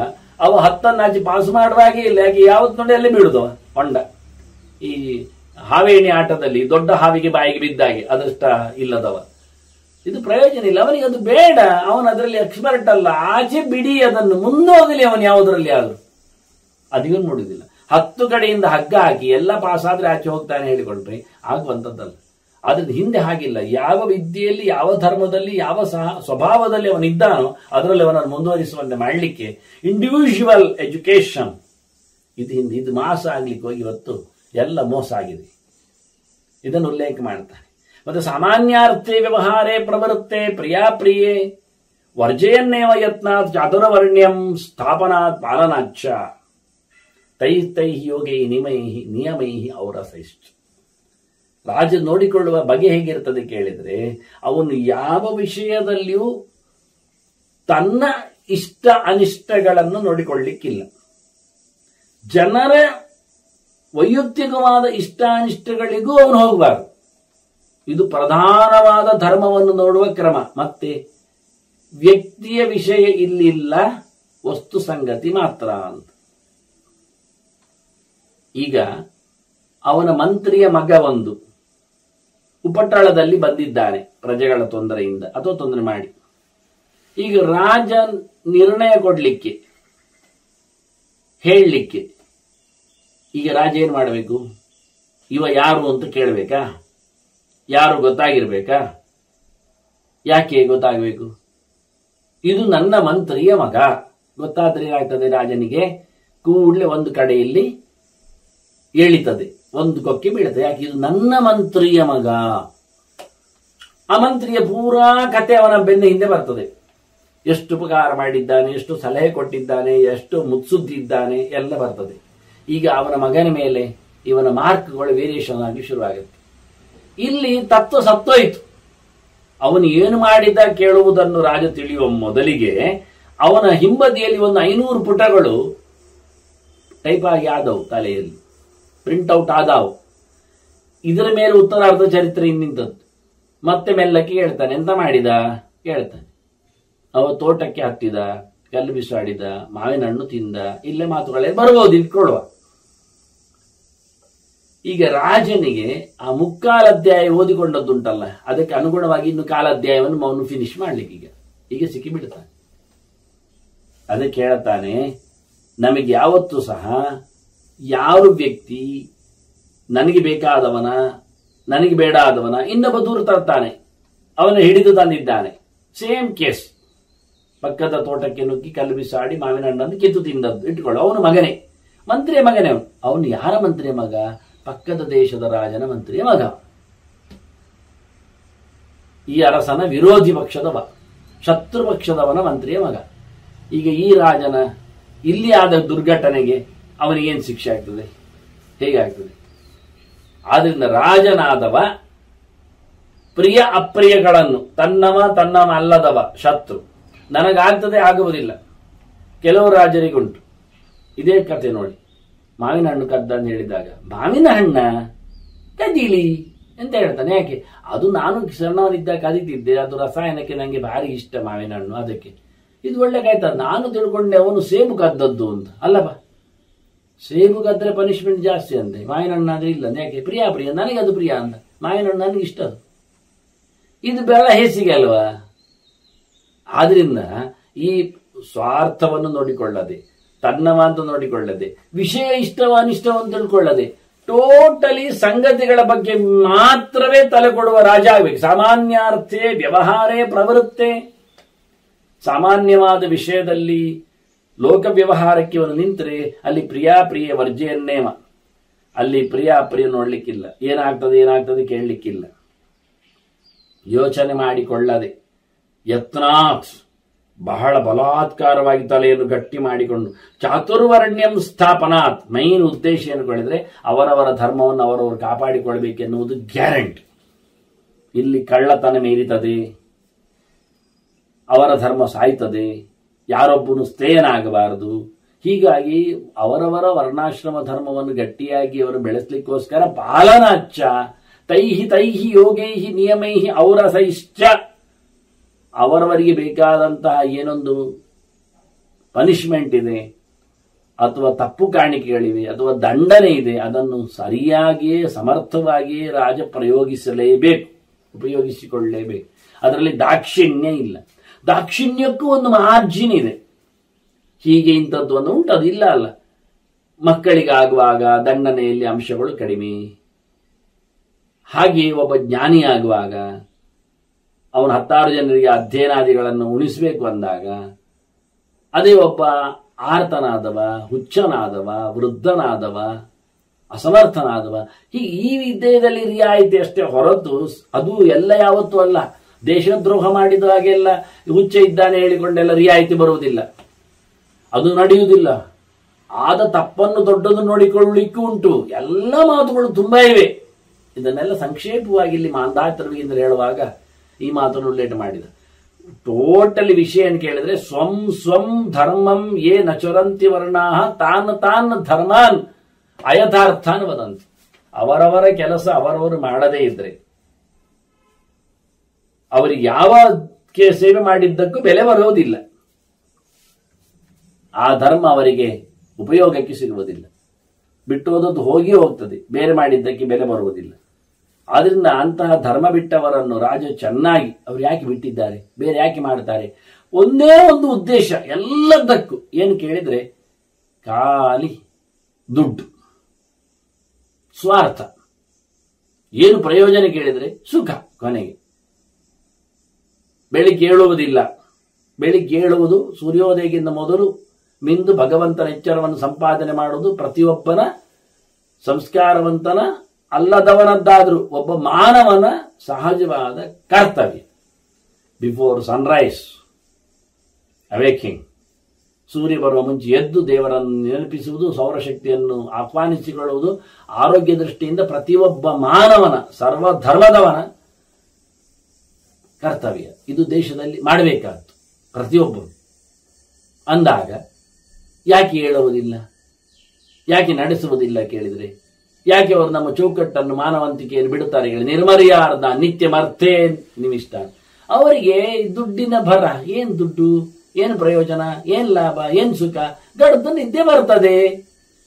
ಅವ 10 ಪಾಸ್ ಮಾಡುವಾಗೇ ಇಲ್ಲ. ಯಾಕೆ ಯಾವತ್ತು ನೋಡಿ ಅಲ್ಲೇ ಬೀಳುದವ ಹೊಂಡ. ಈ ಹಾವೇಣಿ ಆಟದಲ್ಲಿ ದೊಡ್ಡ ಹಾವಿಗೆ ಬಾಯಿಗೆ ಬಿದ್ದಾಗೆ ಅದಷ್ಟ ಇಲ್ಲದವ. ಇದು ಪ್ರಯೋಜನ ಇಲ್ಲ. ಅವನಿಗೆ ಅದು ಬೇಡ. ಅವನು ಅದರಲ್ಲಿ ಎಕ್ಸ್ಪರ್ಟ್ ಅಲ್ಲ. ಆಚೆ ಬಿಡಿ, ಅದನ್ನು ಮುಂದೋಗಲಿ ಅವನು ಯಾವುದರಲ್ಲಿ ಆದ್ರೂ. ಅದಿವನು ನೋಡುದಿಲ್ಲ. 10 ಕಡೆಯಿಂದ ಹಗ್ಗ ಹಾಕಿ ಎಲ್ಲ ಪಾಸ್ ಆದ್ರೆ ಆಚೆ ಹೋಗ್ತಾನೆ ಹೇಳಿಕೊಂಡ್ರೆ ಆಗುವಂಥದ್ದಲ್ಲ. ಅದ್ರದ್ದು ಹಿಂದೆ ಹಾಗಿಲ್ಲ. ಯಾವ ವಿದ್ಯೆಯಲ್ಲಿ, ಯಾವ ಧರ್ಮದಲ್ಲಿ, ಯಾವ ಸ್ವಭಾವದಲ್ಲಿ ಅವನಿದ್ದಾನೋ ಅದರಲ್ಲಿ ಅವನನ್ನು ಮುಂದುವರಿಸುವಂತೆ ಮಾಡಲಿಕ್ಕೆ ಇಂಡಿವಿಜುವಲ್ ಎಜುಕೇಶನ್ ಇದು ಮಾಸ ಆಗ್ಲಿಕ್ಕೆ ಹೋಗಿ ಇವತ್ತು ಎಲ್ಲ ಮೋಸ ಆಗಿದೆ. ಇದನ್ನು ಉಲ್ಲೇಖ ಮಾಡ್ತಾನೆ. ಮತ್ತೆ ಸಾಮಾನ್ಯಾರ್ಥೇ ವ್ಯವಹಾರೇ ಪ್ರವೃತ್ತೆ ಪ್ರಿಯೇ ವರ್ಜಯನ್ನೇವ ಯತ್ನಾತ್ ಚಾತುರವರ್ಣ್ಯಂ ಸ್ಥಾಪನಾತ್ ಪಾಲನಾಚ್ಚ ತೈ ಯೋಗೈ ನಿಯಮೈ ಔರಸೈಶ್ಚ. ರಾಜ ನೋಡಿಕೊಳ್ಳುವ ಬಗೆ ಹೇಗಿರ್ತದೆ ಕೇಳಿದ್ರೆ, ಅವನು ಯಾವ ವಿಷಯದಲ್ಲಿಯೂ ತನ್ನ ಇಷ್ಟ ಅನಿಷ್ಟಗಳನ್ನು ನೋಡಿಕೊಳ್ಳಿಕ್ಕಿಲ್ಲ. ಜನರ ವೈಯಕ್ತಿಕವಾದ ಇಷ್ಟಾನಿಷ್ಟಗಳಿಗೂ ಅವನು ಹೋಗಬಾರದು. ಇದು ಪ್ರಧಾನವಾದ ಧರ್ಮವನ್ನು ನೋಡುವ ಕ್ರಮ. ಮತ್ತೆ ವ್ಯಕ್ತಿಯ ವಿಷಯ ಇಲ್ಲಿಲ್ಲ, ವಸ್ತು ಸಂಗತಿ ಮಾತ್ರ ಅಂತ. ಈಗ ಅವನ ಮಂತ್ರಿಯ ಮಗ ಒಂದು ಉಪಟಳದಲ್ಲಿ ಬಂದಿದ್ದಾನೆ ಪ್ರಜೆಗಳ ತೊಂದರೆಯಿಂದ ಅಥವಾ ತೊಂದರೆ ಮಾಡಿ. ಈಗ ರಾಜ ನಿರ್ಣಯ ಕೊಡ್ಲಿಕ್ಕೆ, ಹೇಳಲಿಕ್ಕೆ, ಈಗ ರಾಜ ಏನ್ ಮಾಡಬೇಕು? ಇವ ಯಾರು ಅಂತ ಕೇಳಬೇಕಾ? ಯಾರು ಗೊತ್ತಾಗಿರ್ಬೇಕಾ? ಯಾಕೆ ಗೊತ್ತಾಗಬೇಕು? ಇದು ನನ್ನ ಮಂತ್ರಿಯ ಮಗ. ಗೊತ್ತಾದ್ರೆ ಏನಾಗ್ತದೆ ರಾಜನಿಗೆ? ಕೂಡಲೇ ಒಂದು ಕಡೆಯಲ್ಲಿ ಎಳಿತದೆ, ಒಂದು ಕೊಕ್ಕೆ ಬೀಳುತ್ತೆ. ಯಾಕೆ? ಇದು ನನ್ನ ಮಂತ್ರಿಯ ಮಗ. ಆ ಮಂತ್ರಿಯ ಪೂರಾ ಕತೆ ಅವನ ಬೆನ್ನ ಹಿಂದೆ ಬರ್ತದೆ. ಎಷ್ಟು ಉಪಕಾರ ಮಾಡಿದ್ದಾನೆ, ಎಷ್ಟು ಸಲಹೆ ಕೊಟ್ಟಿದ್ದಾನೆ, ಎಷ್ಟು ಮುತ್ಸುದ್ದಿದ್ದಾನೆ ಎಲ್ಲ ಬರ್ತದೆ. ಈಗ ಅವನ ಮಗನ ಮೇಲೆ ಇವನ ಮಾರ್ಕ್ಗಳು ವೇರಿಯೇಷನ್ ಆಗಿ ಶುರುವಾಗುತ್ತೆ. ಇಲ್ಲಿ ತತ್ವ ಸತ್ತೋಯ್ತು. ಅವನು ಏನು ಮಾಡಿದ ಕೇಳುವುದನ್ನು ರಾಜ ತಿಳಿಯುವ ಮೊದಲಿಗೆ ಅವನ ಹಿಂಬದಿಯಲ್ಲಿ ಒಂದು 500 ಪುಟಗಳು ಟೈಪ್ ಆಗಿ ಆದವು, ತಲೆಯಲ್ಲಿ ಪ್ರಿಂಟ್ಔಟ್ ಆದವು. ಇದರ ಮೇಲೆ ಉತ್ತರಾರ್ಧ ಚರಿತ್ರೆ ಇನ್ನಿಂತದ್ದು. ಮತ್ತೆ ಮೆಲ್ಲಕ್ಕೆ ಹೇಳ್ತಾನೆ, ಎಂತ ಮಾಡಿದ ಹೇಳ್ತಾನೆ. ಅವ ತೋಟಕ್ಕೆ ಹತ್ತಿದ, ಕಲ್ಲು ಬಿಸಾಡಿದ, ಮಾವಿನ ಹಣ್ಣು ತಿಂದ, ಇಲ್ಲೇ ಮಾತುಗಳೇ ಬರ್ಬೋದು, ಇಟ್ಕೊಳ್ಳುವ. ಈಗ ರಾಜನಿಗೆ ಆ ಮುಕ್ಕಾಲಧ್ಯಾಯ ಓದಿಕೊಂಡದ್ದುಂಟಲ್ಲ, ಅದಕ್ಕೆ ಅನುಗುಣವಾಗಿ ಇನ್ನು ಕಾಲಾಧ್ಯಾಯವನ್ನು ಅವನು ಫಿನಿಶ್ ಮಾಡ್ಲಿಕ್ಕೆ ಈಗ ಸಿಕ್ಕಿಬಿಡ್ತಾನೆ. ಅದಕ್ಕೆ ಹೇಳ್ತಾನೆ, ನಮಗೆ ಯಾವತ್ತೂ ಸಹ ಯಾವ ವ್ಯಕ್ತಿ ನನಗೆ ಬೇಕಾದವನ, ನನಗೆ ಬೇಡ ಆದವನ ಇನ್ನೊಬ್ಬ ದೂರ ತರ್ತಾನೆ, ಅವನ ಹಿಡಿದು ತಂದಿದ್ದಾನೆ. Same case. ಪಕ್ಕದ ತೋಟಕ್ಕೆ ನುಗ್ಗಿ ಕಲ್ಲು ಬಿಸಾಡಿ ಮಾವಿನ ಹಣ್ಣನ್ನು ಕಿತ್ತು ತಿಂದದ್ದು ಇಟ್ಕೊಳ್ಳು, ಅವನು ಮಗನೇ, ಮಂತ್ರಿಯ ಮಗನೇ. ಅವನು ಯಾರ ಮಂತ್ರಿಯ ಮಗ? ಪಕ್ಕದ ದೇಶದ ರಾಜನ ಮಂತ್ರಿಯ ಮಗ. ಈ ಅರಸನ ವಿರೋಧಿ ಪಕ್ಷದವ, ಶತ್ರು ಪಕ್ಷದವನ ಮಂತ್ರಿಯ ಮಗ. ಈಗ ಈ ರಾಜನ ಇಲ್ಲಿ ಆದ ದುರ್ಘಟನೆಗೆ ಅವನಿಗೇನು ಶಿಕ್ಷೆ ಆಗ್ತದೆ? ಹೇಗಾಗ್ತದೆ? ಆದ್ರಿಂದ ರಾಜನಾದವ ಪ್ರಿಯ ಅಪ್ರಿಯಗಳನ್ನು ತನ್ನವ ಅಲ್ಲದವ ಶತ್ರು ನನಗಾಗ್ತದೆ ಆಗುವುದಿಲ್ಲ. ಕೆಲವು ರಾಜರಿಗುಂಟು ಇದೇ ಕತೆ ನೋಡಿ. ಮಾವಿನ ಹಣ್ಣು ಕದ್ದ ಅಂತ ಹೇಳಿದಾಗ ಮಾವಿನ ಹಣ್ಣ ಕದೀಲಿ ಅಂತ ಹೇಳ್ತಾನೆ. ಯಾಕೆ? ಅದು ನಾನು ಸಣ್ಣವನಿದ್ದಾಗ ಕದೀತಿದ್ದೆ, ಅದು ರಸಾಯನಕ್ಕೆ ನನಗೆ ಭಾರಿ ಇಷ್ಟ ಮಾವಿನ ಹಣ್ಣು, ಅದಕ್ಕೆ ಇದು ಒಳ್ಳೆ ಕಾಯ್ತದ. ನಾನು ತಿಳ್ಕೊಂಡೆ ಅವನು ಸೇಬು ಕದ್ದದ್ದು ಅಂತ. ಅಲ್ಲಪ್ಪ, ಸೇಬು ಕದ್ರೆ ಪನಿಷ್ಮೆಂಟ್ ಜಾಸ್ತಿ ಅಂತೆ, ಮಾವಿನ ಹಣ್ಣು ಆದ್ರೆ ಇಲ್ಲ. ಯಾಕೆ? ಪ್ರಿಯ ನನಗೆ ಅದು ಪ್ರಿಯ ಅಂತ, ಮಾವಿನ ಹಣ್ಣು ನನಗೆ ಇಷ್ಟ ಅದು. ಇದು ಬೆಳ ಹೇಸಿಗೆ ಅಲ್ವಾ? ಆದ್ರಿಂದ ಈ ಸ್ವಾರ್ಥವನ್ನು ನೋಡಿಕೊಳ್ಳದೆ, ತನ್ನವ ಅಂತ ನೋಡಿಕೊಳ್ಳದೆ, ವಿಷಯ ಇಷ್ಟವ ಅನಿಷ್ಟವನ್ನು ತಿಳ್ಕೊಳ್ಳದೆ, ಟೋಟಲಿ ಸಂಗತಿಗಳ ಬಗ್ಗೆ ಮಾತ್ರವೇ ತಲೆ ಕೊಡುವ ರಾಜ ಆಗಬೇಕು. ಸಾಮಾನ್ಯಾರ್ಥೇ ವ್ಯವಹಾರೇ ಪ್ರವೃತ್ತೆ. ಸಾಮಾನ್ಯವಾದ ವಿಷಯದಲ್ಲಿ ಲೋಕ ವ್ಯವಹಾರಕ್ಕೆ ಒಂದು ನಿಂತರೆ ಅಲ್ಲಿ ಪ್ರಿಯ ವರ್ಜೆಯನ್ನೇಮ. ಅಲ್ಲಿ ಪ್ರಿಯ ನೋಡ್ಲಿಕ್ಕಿಲ್ಲ, ಏನಾಗ್ತದೆ ಕೇಳಲಿಕ್ಕಿಲ್ಲ. ಯೋಚನೆ ಮಾಡಿಕೊಳ್ಳದೆ ಯತ್ನಾತ್ ಬಹಳ ಬಲಾತ್ಕಾರವಾಗಿ ತಲೆಯನ್ನು ಗಟ್ಟಿ ಮಾಡಿಕೊಂಡು ಚಾತುರ್ವರ್ಣ್ಯಂ ಸ್ಥಾಪನಾತ್. ಮೈನ್ ಉದ್ದೇಶ ಏನು ಹೇಳಿದ್ರೆ ಅವರವರ ಧರ್ಮವನ್ನು ಅವರವರು ಕಾಪಾಡಿಕೊಳ್ಬೇಕೆನ್ನುವುದು ಗ್ಯಾರಂಟಿ. ಇಲ್ಲಿ ಕಳ್ಳತನ ಮೀರಿತದೆ, ಅವರ ಧರ್ಮ ಸಾಯ್ತದೆ, ಯಾರೊಬ್ಬನು ಸ್ಥೇಯನಾಗಬಾರದು. ಹೀಗಾಗಿ ಅವರವರ ವರ್ಣಾಶ್ರಮ ಧರ್ಮವನ್ನು ಗಟ್ಟಿಯಾಗಿ ಅವರು ಬೆಳೆಸಲಿಕ್ಕೋಸ್ಕರ ಪಾಲನಾಚ್ಚ ತೈಹಿ ಯೋಗೈಹಿ ನಿಯಮೈಹಿ ಔರಸೈಶ್ಚ. ಅವರವರಿಗೆ ಬೇಕಾದಂತಹ ಏನೊಂದು ಪನಿಷ್ಮೆಂಟ್ ಇದೆ ಅಥವಾ ತಪ್ಪು ಕಾಣಿಕೆಗಳಿವೆ ಅಥವಾ ದಂಡನೆ ಇದೆ, ಅದನ್ನು ಸರಿಯಾಗಿಯೇ ಸಮರ್ಥವಾಗಿಯೇ ರಾಜ ಉಪಯೋಗಿಸಿಕೊಳ್ಳಲೇಬೇಕು. ಅದರಲ್ಲಿ ದಾಕ್ಷಿಣ್ಯ ಇಲ್ಲ. ದಾಕ್ಷಿಣ್ಯಕ್ಕೂ ಒಂದು ಮಾರ್ಜಿನ್ ಇದೆ. ಹೀಗೆ ಇಂಥದ್ದು ಒಂದು ಉಂಟು, ಅದು ಇಲ್ಲ ಅಲ್ಲ. ಮಕ್ಕಳಿಗಾಗುವಾಗ ದಂಡನೆಯಲ್ಲಿ ಅಂಶಗಳು ಕಡಿಮೆ. ಹಾಗೆ ಒಬ್ಬ ಜ್ಞಾನಿಯಾಗುವಾಗ ಅವನು 10 ಜನರಿಗೆ ಅಧ್ಯಯನಾದಿಗಳನ್ನು ಉಣಿಸಬೇಕು ಅಂದಾಗ, ಅದೇ ಒಬ್ಬ ಆರ್ತನಾದವ, ಹುಚ್ಚನಾದವ, ವೃದ್ಧನಾದವ, ಅಸಮರ್ಥನಾದವ, ಈ ವಿದ್ಯೆಯಲ್ಲಿ ರಿಯಾಯಿತಿ ಅಷ್ಟೇ ಹೊರತು ಅದು ಎಲ್ಲ ಯಾವತ್ತೂ ಅಲ್ಲ. ದೇಶದ್ರೋಹ ಮಾಡಿದ ಹಾಗೆಲ್ಲ ಹುಚ್ಚ ಇದ್ದಾನೆ ಹೇಳಿಕೊಂಡೆಲ್ಲ ರಿಯಾಯಿತಿ ಬರುವುದಿಲ್ಲ, ಅದು ನಡೆಯುವುದಿಲ್ಲ. ಆದ ತಪ್ಪನ್ನು ದೊಡ್ಡದು ನೋಡಿಕೊಳ್ಳಲಿಕ್ಕೂ ಉಂಟು. ಎಲ್ಲ ಮಾತುಗಳು ತುಂಬಾ ಇವೆ. ಇದನ್ನೆಲ್ಲ ಸಂಕ್ಷೇಪವಾಗಿ ಇಲ್ಲಿ ಮಾಂಧಾತೃವಿಂದ ಹೇಳುವಾಗ ಈ ಮಾತನ್ನು ಉಲ್ಲೇಖ ಮಾಡಿದ. ಟೋಟಲಿ ವಿಷಯ ಏನು ಕೇಳಿದ್ರೆ ಸ್ವಂ ಧರ್ಮಂ ಯೇ ನಚರಂತಿ ವರ್ಣಾಹ ತಾನ್ ಧರ್ಮಾನ್ ಅಯಥಾರ್ಥಾನ್ ವದಂತಿ. ಅವರವರ ಕೆಲಸ ಅವರವರು ಮಾಡದೇ ಇದ್ರೆ ಅವರಿಗೆ ಯಾವ ಸೇವೆ ಮಾಡಿದ್ದಕ್ಕೂ ಬೆಲೆ ಬರೋದಿಲ್ಲ. ಆ ಧರ್ಮ ಅವರಿಗೆ ಉಪಯೋಗಕ್ಕೆ ಸಿಗುವುದಿಲ್ಲ. ಬಿಟ್ಟು ಹೋದದ್ದು ಹೋಗಿ ಹೋಗ್ತದೆ, ಬೇರೆ ಮಾಡಿದ್ದಕ್ಕೆ ಬೆಲೆ ಬರುವುದಿಲ್ಲ. ಆದ್ರಿಂದ ಅಂತಹ ಧರ್ಮ ಬಿಟ್ಟವರನ್ನು ರಾಜ ಚೆನ್ನಾಗಿ ಅವರು ಯಾಕೆ ಬಿಟ್ಟಿದ್ದಾರೆ, ಬೇರೆ ಯಾಕೆ ಮಾಡ್ತಾರೆ? ಒಂದೇ ಒಂದು ಉದ್ದೇಶ ಎಲ್ಲದಕ್ಕೂ. ಏನು ಕೇಳಿದ್ರೆ ಖಾಲಿ ದುಡ್ಡು, ಸ್ವಾರ್ಥ. ಏನು ಪ್ರಯೋಜನ ಕೇಳಿದ್ರೆ ಸುಖ. ಕೊನೆಗೆ ಬೆಳಿಗ್ಗೆ ಏಳುವುದಿಲ್ಲ. ಬೆಳಿಗ್ಗೆ ಏಳುವುದು ಸೂರ್ಯೋದಯಕ್ಕಿಂತ ಮೊದಲು ಮಿಂದು ಭಗವಂತನ ಎಚ್ಚರವನ್ನು ಸಂಪಾದನೆ ಮಾಡುವುದು ಪ್ರತಿಯೊಬ್ಬನ ಸಂಸ್ಕಾರವಂತನ ಅಲ್ಲದವನದ್ದಾದರೂ ಒಬ್ಬ ಮಾನವನ ಸಹಜವಾದ ಕರ್ತವ್ಯ. ಬಿಫೋರ್ ಸನ್ರೈಸ್ ಅವೇಕಿಂಗ್, ಸೂರ್ಯ ಬರುವ ಮುಂಚೆ ಎದ್ದು ದೇವರನ್ನು ನೆನಪಿಸುವುದು, ಸೌರಶಕ್ತಿಯನ್ನು ಆಹ್ವಾನಿಸಿಕೊಳ್ಳುವುದು ಆರೋಗ್ಯ ದೃಷ್ಟಿಯಿಂದ ಪ್ರತಿಯೊಬ್ಬ ಮಾನವನ, ಸರ್ವಧರ್ಮದವನ ಕರ್ತವ್ಯ. ಇದು ದೇಶದಲ್ಲಿ ಮಾಡಬೇಕಾದ್ದು ಪ್ರತಿಯೊಬ್ಬರು. ಅಂದಾಗ ಯಾಕೆ ಹೇಳುವುದಿಲ್ಲ, ಯಾಕೆ ನಡೆಸುವುದಿಲ್ಲ ಕೇಳಿದ್ರೆ? ಯಾಕೆ ಅವರು ನಮ್ಮ ಚೌಕಟ್ಟನ್ನು ಮಾನವಂತಿಕೆಯನ್ನು ಬಿಡುತ್ತಾರೆ ಹೇಳಿ? ನಿರ್ಮರ್ಯಾರ್ಧ ನಿತ್ಯ ಮರ್ಥೇ ನಿಮಿಷ್ಟ. ಅವರಿಗೆ ದುಡ್ಡಿನ ಭರ. ಏನ್ ದುಡ್ಡು, ಏನು ಪ್ರಯೋಜನ, ಏನ್ ಲಾಭ, ಏನ್ ಸುಖ? ಗಡ್ದು ನಿದ್ದೆ ಬರ್ತದೆ.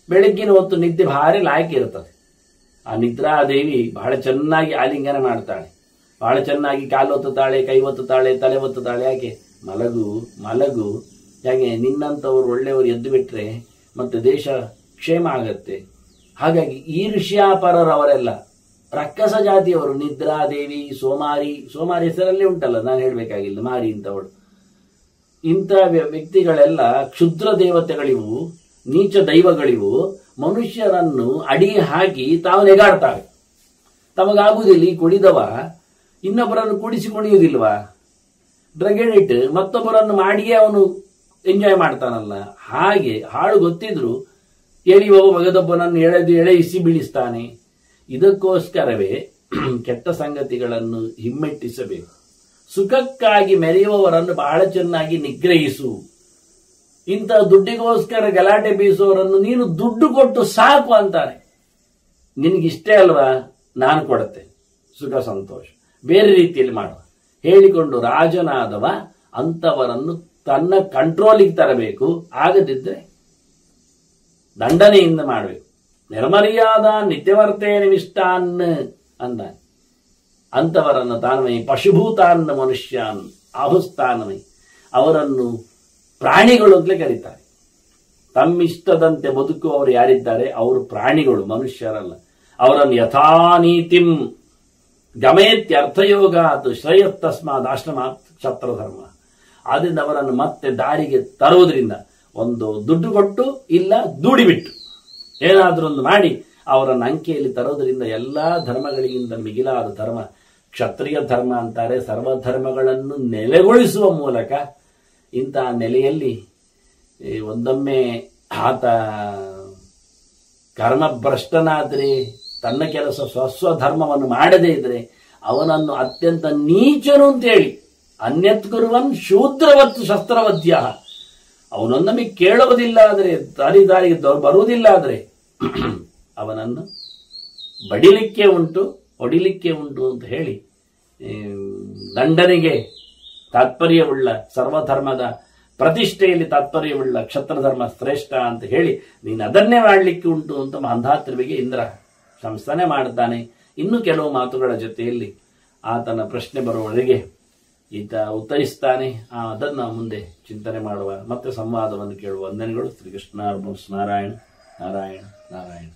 ಬೆಳಗ್ಗಿನ ಹೊತ್ತು ನಿದ್ದೆ ಭಾರಿ ಲಾಯಕ ಇರ್ತದೆ. ಆ ನಿದ್ರಾದೇವಿ ಬಹಳ ಚೆನ್ನಾಗಿ ಆಲಿಂಗನ ಮಾಡ್ತಾಳೆ, ಬಹಳ ಚೆನ್ನಾಗಿ ಕಾಲು ಒತ್ತುತ್ತಾಳೆ, ಕೈ ಒತ್ತುತ್ತಾಳೆ, ತಲೆ ಒತ್ತುತ್ತಾಳೆ. ಯಾಕೆ? ಮಲಗು. ಯಾಕೆ? ನಿನ್ನಂಥವ್ರು ಒಳ್ಳೆಯವರು ಎದ್ದು ಬಿಟ್ರೆ ಮತ್ತೆ ದೇಶ ಕ್ಷೇಮ ಆಗತ್ತೆ. ಹಾಗಾಗಿ ಈರ್ಷ್ಯಾಪರರವರೆಲ್ಲ ರಕ್ಕಸ ಜಾತಿಯವರು. ನಿದ್ರಾದೇವಿ, ಸೋಮಾರಿ ಹೆಸರಲ್ಲೇ ಉಂಟಲ್ಲ, ನಾನು ಹೇಳಬೇಕಾಗಿಲ್ಲ, ಮಾರಿ ಇಂಥವಳು. ಇಂಥ ವ್ಯಕ್ತಿಗಳೆಲ್ಲ ಕ್ಷುದ್ರ ದೇವತೆಗಳಿವು, ನೀಚ ದೈವಗಳಿವು. ಮನುಷ್ಯರನ್ನು ಅಡಿ ಹಾಕಿ ತಾವು ನೆಗಾಡ್ತಾವೆ. ತಮಗಾಗುವುದಿಲ್ಲ. ಈ ಕುಡಿದವ ಇನ್ನೊಬ್ಬರನ್ನು ಕೂಡಿಸಿ ಕುಣಿಯುವುದಿಲ್ವಾ? ಡ್ರಗ್ ಎಡಿಟ್ ಮತ್ತೊಬ್ಬರನ್ನು ಮಾಡಿಯೇ ಅವನು ಎಂಜಾಯ್ ಮಾಡ್ತಾನಲ್ಲ. ಹಾಗೆ ಹಾಳು ಗೊತ್ತಿದ್ರು ಎಳೆಯುವ ಮಗದೊಬ್ಬನನ್ನು ಎಳೆಯಿಸಿ ಬೀಳಿಸ್ತಾನೆ. ಇದಕ್ಕೋಸ್ಕರವೇ ಕೆಟ್ಟ ಸಂಗತಿಗಳನ್ನು ಹಿಮ್ಮೆಟ್ಟಿಸಬೇಕು. ಸುಖಕ್ಕಾಗಿ ಮೆರೆಯುವವರನ್ನು ಬಹಳ ಚೆನ್ನಾಗಿ ನಿಗ್ರಹಿಸು. ಇಂಥ ದುಡ್ಡಿಗೋಸ್ಕರ ಗಲಾಟೆ ಬೀಸುವವರನ್ನು ನೀನು ದುಡ್ಡು ಕೊಟ್ಟು ಸಾಕು ಅಂತಾನೆ. ನಿನಗಿಷ್ಟೇ ಅಲ್ವಾ, ನಾನು ಕೊಡುತ್ತೆ, ಸುಖ ಸಂತೋಷ, ಬೇರೆ ರೀತಿಯಲ್ಲಿ ಮಾಡುವ ಹೇಳಿಕೊಂಡು ರಾಜನಾದವ ಅಂಥವರನ್ನು ತನ್ನ ಕಂಟ್ರೋಲಿಗೆ ತರಬೇಕು. ಆಗದಿದ್ದರೆ ದಂಡನೆಯಿಂದ ಮಾಡಬೇಕು. ನಿರ್ಮರ್ಯಾದ ನಿತ್ಯವರ್ತೇನ ನಿಷ್ಠಾನ್ ಅಂದ. ಅಂಥವರನ್ನು ತಾನಮೈ ಪಶುಭೂತಾನ್ ಮನುಷ್ಯಾನ್ ಆಹುಸ್ತಾನಮೈ, ಅವರನ್ನು ಪ್ರಾಣಿಗಳು ಅಂತಲೇ ಕರೀತಾರೆ. ತಮ್ಮಿಷ್ಟದಂತೆ ಬದುಕುವವರು ಯಾರಿದ್ದಾರೆ ಅವರು ಪ್ರಾಣಿಗಳು, ಮನುಷ್ಯರಲ್ಲ. ಅವರನ್ನು ಯಥಾನೀತಿಂ ಗಮೇತ್ಯರ್ಥಯೋಗಾತ್ ಶ್ರೇಯಸ್ತಸ್ಮಾದ್ ಆಶ್ರಮಾತ್ ಕ್ಷತ್ರಧರ್ಮ. ಆದ್ದರಿಂದ ಅವರನ್ನು ಮತ್ತೆ ದಾರಿಗೆ ತರುವುದರಿಂದ ಒಂದು ದುಡ್ಡು ಕೊಟ್ಟು ಇಲ್ಲ ದೂಡಿಬಿಟ್ಟು ಏನಾದರೂ ಒಂದು ಮಾಡಿ ಅವರನ್ನು ಅಂಕೆಯಲ್ಲಿ ತರೋದರಿಂದ ಎಲ್ಲಾ ಧರ್ಮಗಳಿಗಿಂತ ಮಿಗಿಲಾದ ಧರ್ಮ ಕ್ಷತ್ರಿಯ ಧರ್ಮ ಅಂತಾರೆ. ಸರ್ವಧರ್ಮಗಳನ್ನು ನೆಲೆಗೊಳಿಸುವ ಮೂಲಕ ಇಂತಹ ನೆಲೆಯಲ್ಲಿ ಒಂದೊಮ್ಮೆ ಆತ ಕರ್ಮಭ್ರಷ್ಟನಾದರೆ, ತನ್ನ ಕೆಲಸ ಸ್ವಧರ್ಮವನ್ನು ಮಾಡದೇ ಇದ್ರೆ ಅವನನ್ನು ಅತ್ಯಂತ ನೀಚನು ಅಂತೇಳಿ, ಅನ್ಯತ್ ಕುರುವನ್ ಶೂದ್ರವತ್ತು ಶಸ್ತ್ರವದ್ಯ, ಅವನೊಂದೊಮ್ಮೆ ಕೇಳುವುದಿಲ್ಲ ಆದರೆ ದಾರಿಗೆ ಬರುವುದಿಲ್ಲ ಆದರೆ ಅವನನ್ನು ಬಡಿಲಿಕ್ಕೆ ಉಂಟು, ಹೊಡಿಲಿಕ್ಕೆ ಉಂಟು ಅಂತ ಹೇಳಿ ದಂಡನೆಗೆ ತಾತ್ಪರ್ಯವುಳ್ಳ, ಸರ್ವಧರ್ಮದ ಪ್ರತಿಷ್ಠೆಯಲ್ಲಿ ತಾತ್ಪರ್ಯವುಳ್ಳ ಕ್ಷತ್ರಧರ್ಮ ಶ್ರೇಷ್ಠ ಅಂತ ಹೇಳಿ ನೀನು ಅದನ್ನೇ ಮಾಡಲಿಕ್ಕೆ ಉಂಟು ಅಂತ ಮಾಂಧಾತೃವಿಗೆ ಇಂದ್ರ ಶಂಸನೆ ಮಾಡುತ್ತಾನೆ. ಇನ್ನು ಕೆಲವು ಮಾತುಗಳ ಜೊತೆಯಲ್ಲಿ ಆತನ ಪ್ರಶ್ನೆ ಬರುವವರೆಗೆ ಈತ ಉತ್ತರಿಸ್ತಾನೆ. ಅದನ್ನು ಮುಂದೆ ಚಿಂತನೆ ಮಾಡುವ, ಮತ್ತೆ ಸಂವಾದವನ್ನು ಕೇಳುವ. ವಂದನೆಗಳು. ಶ್ರೀಕೃಷ್ಣ ನಾರಾಯಣ ನಾರಾಯಣ ನಾರಾಯಣ.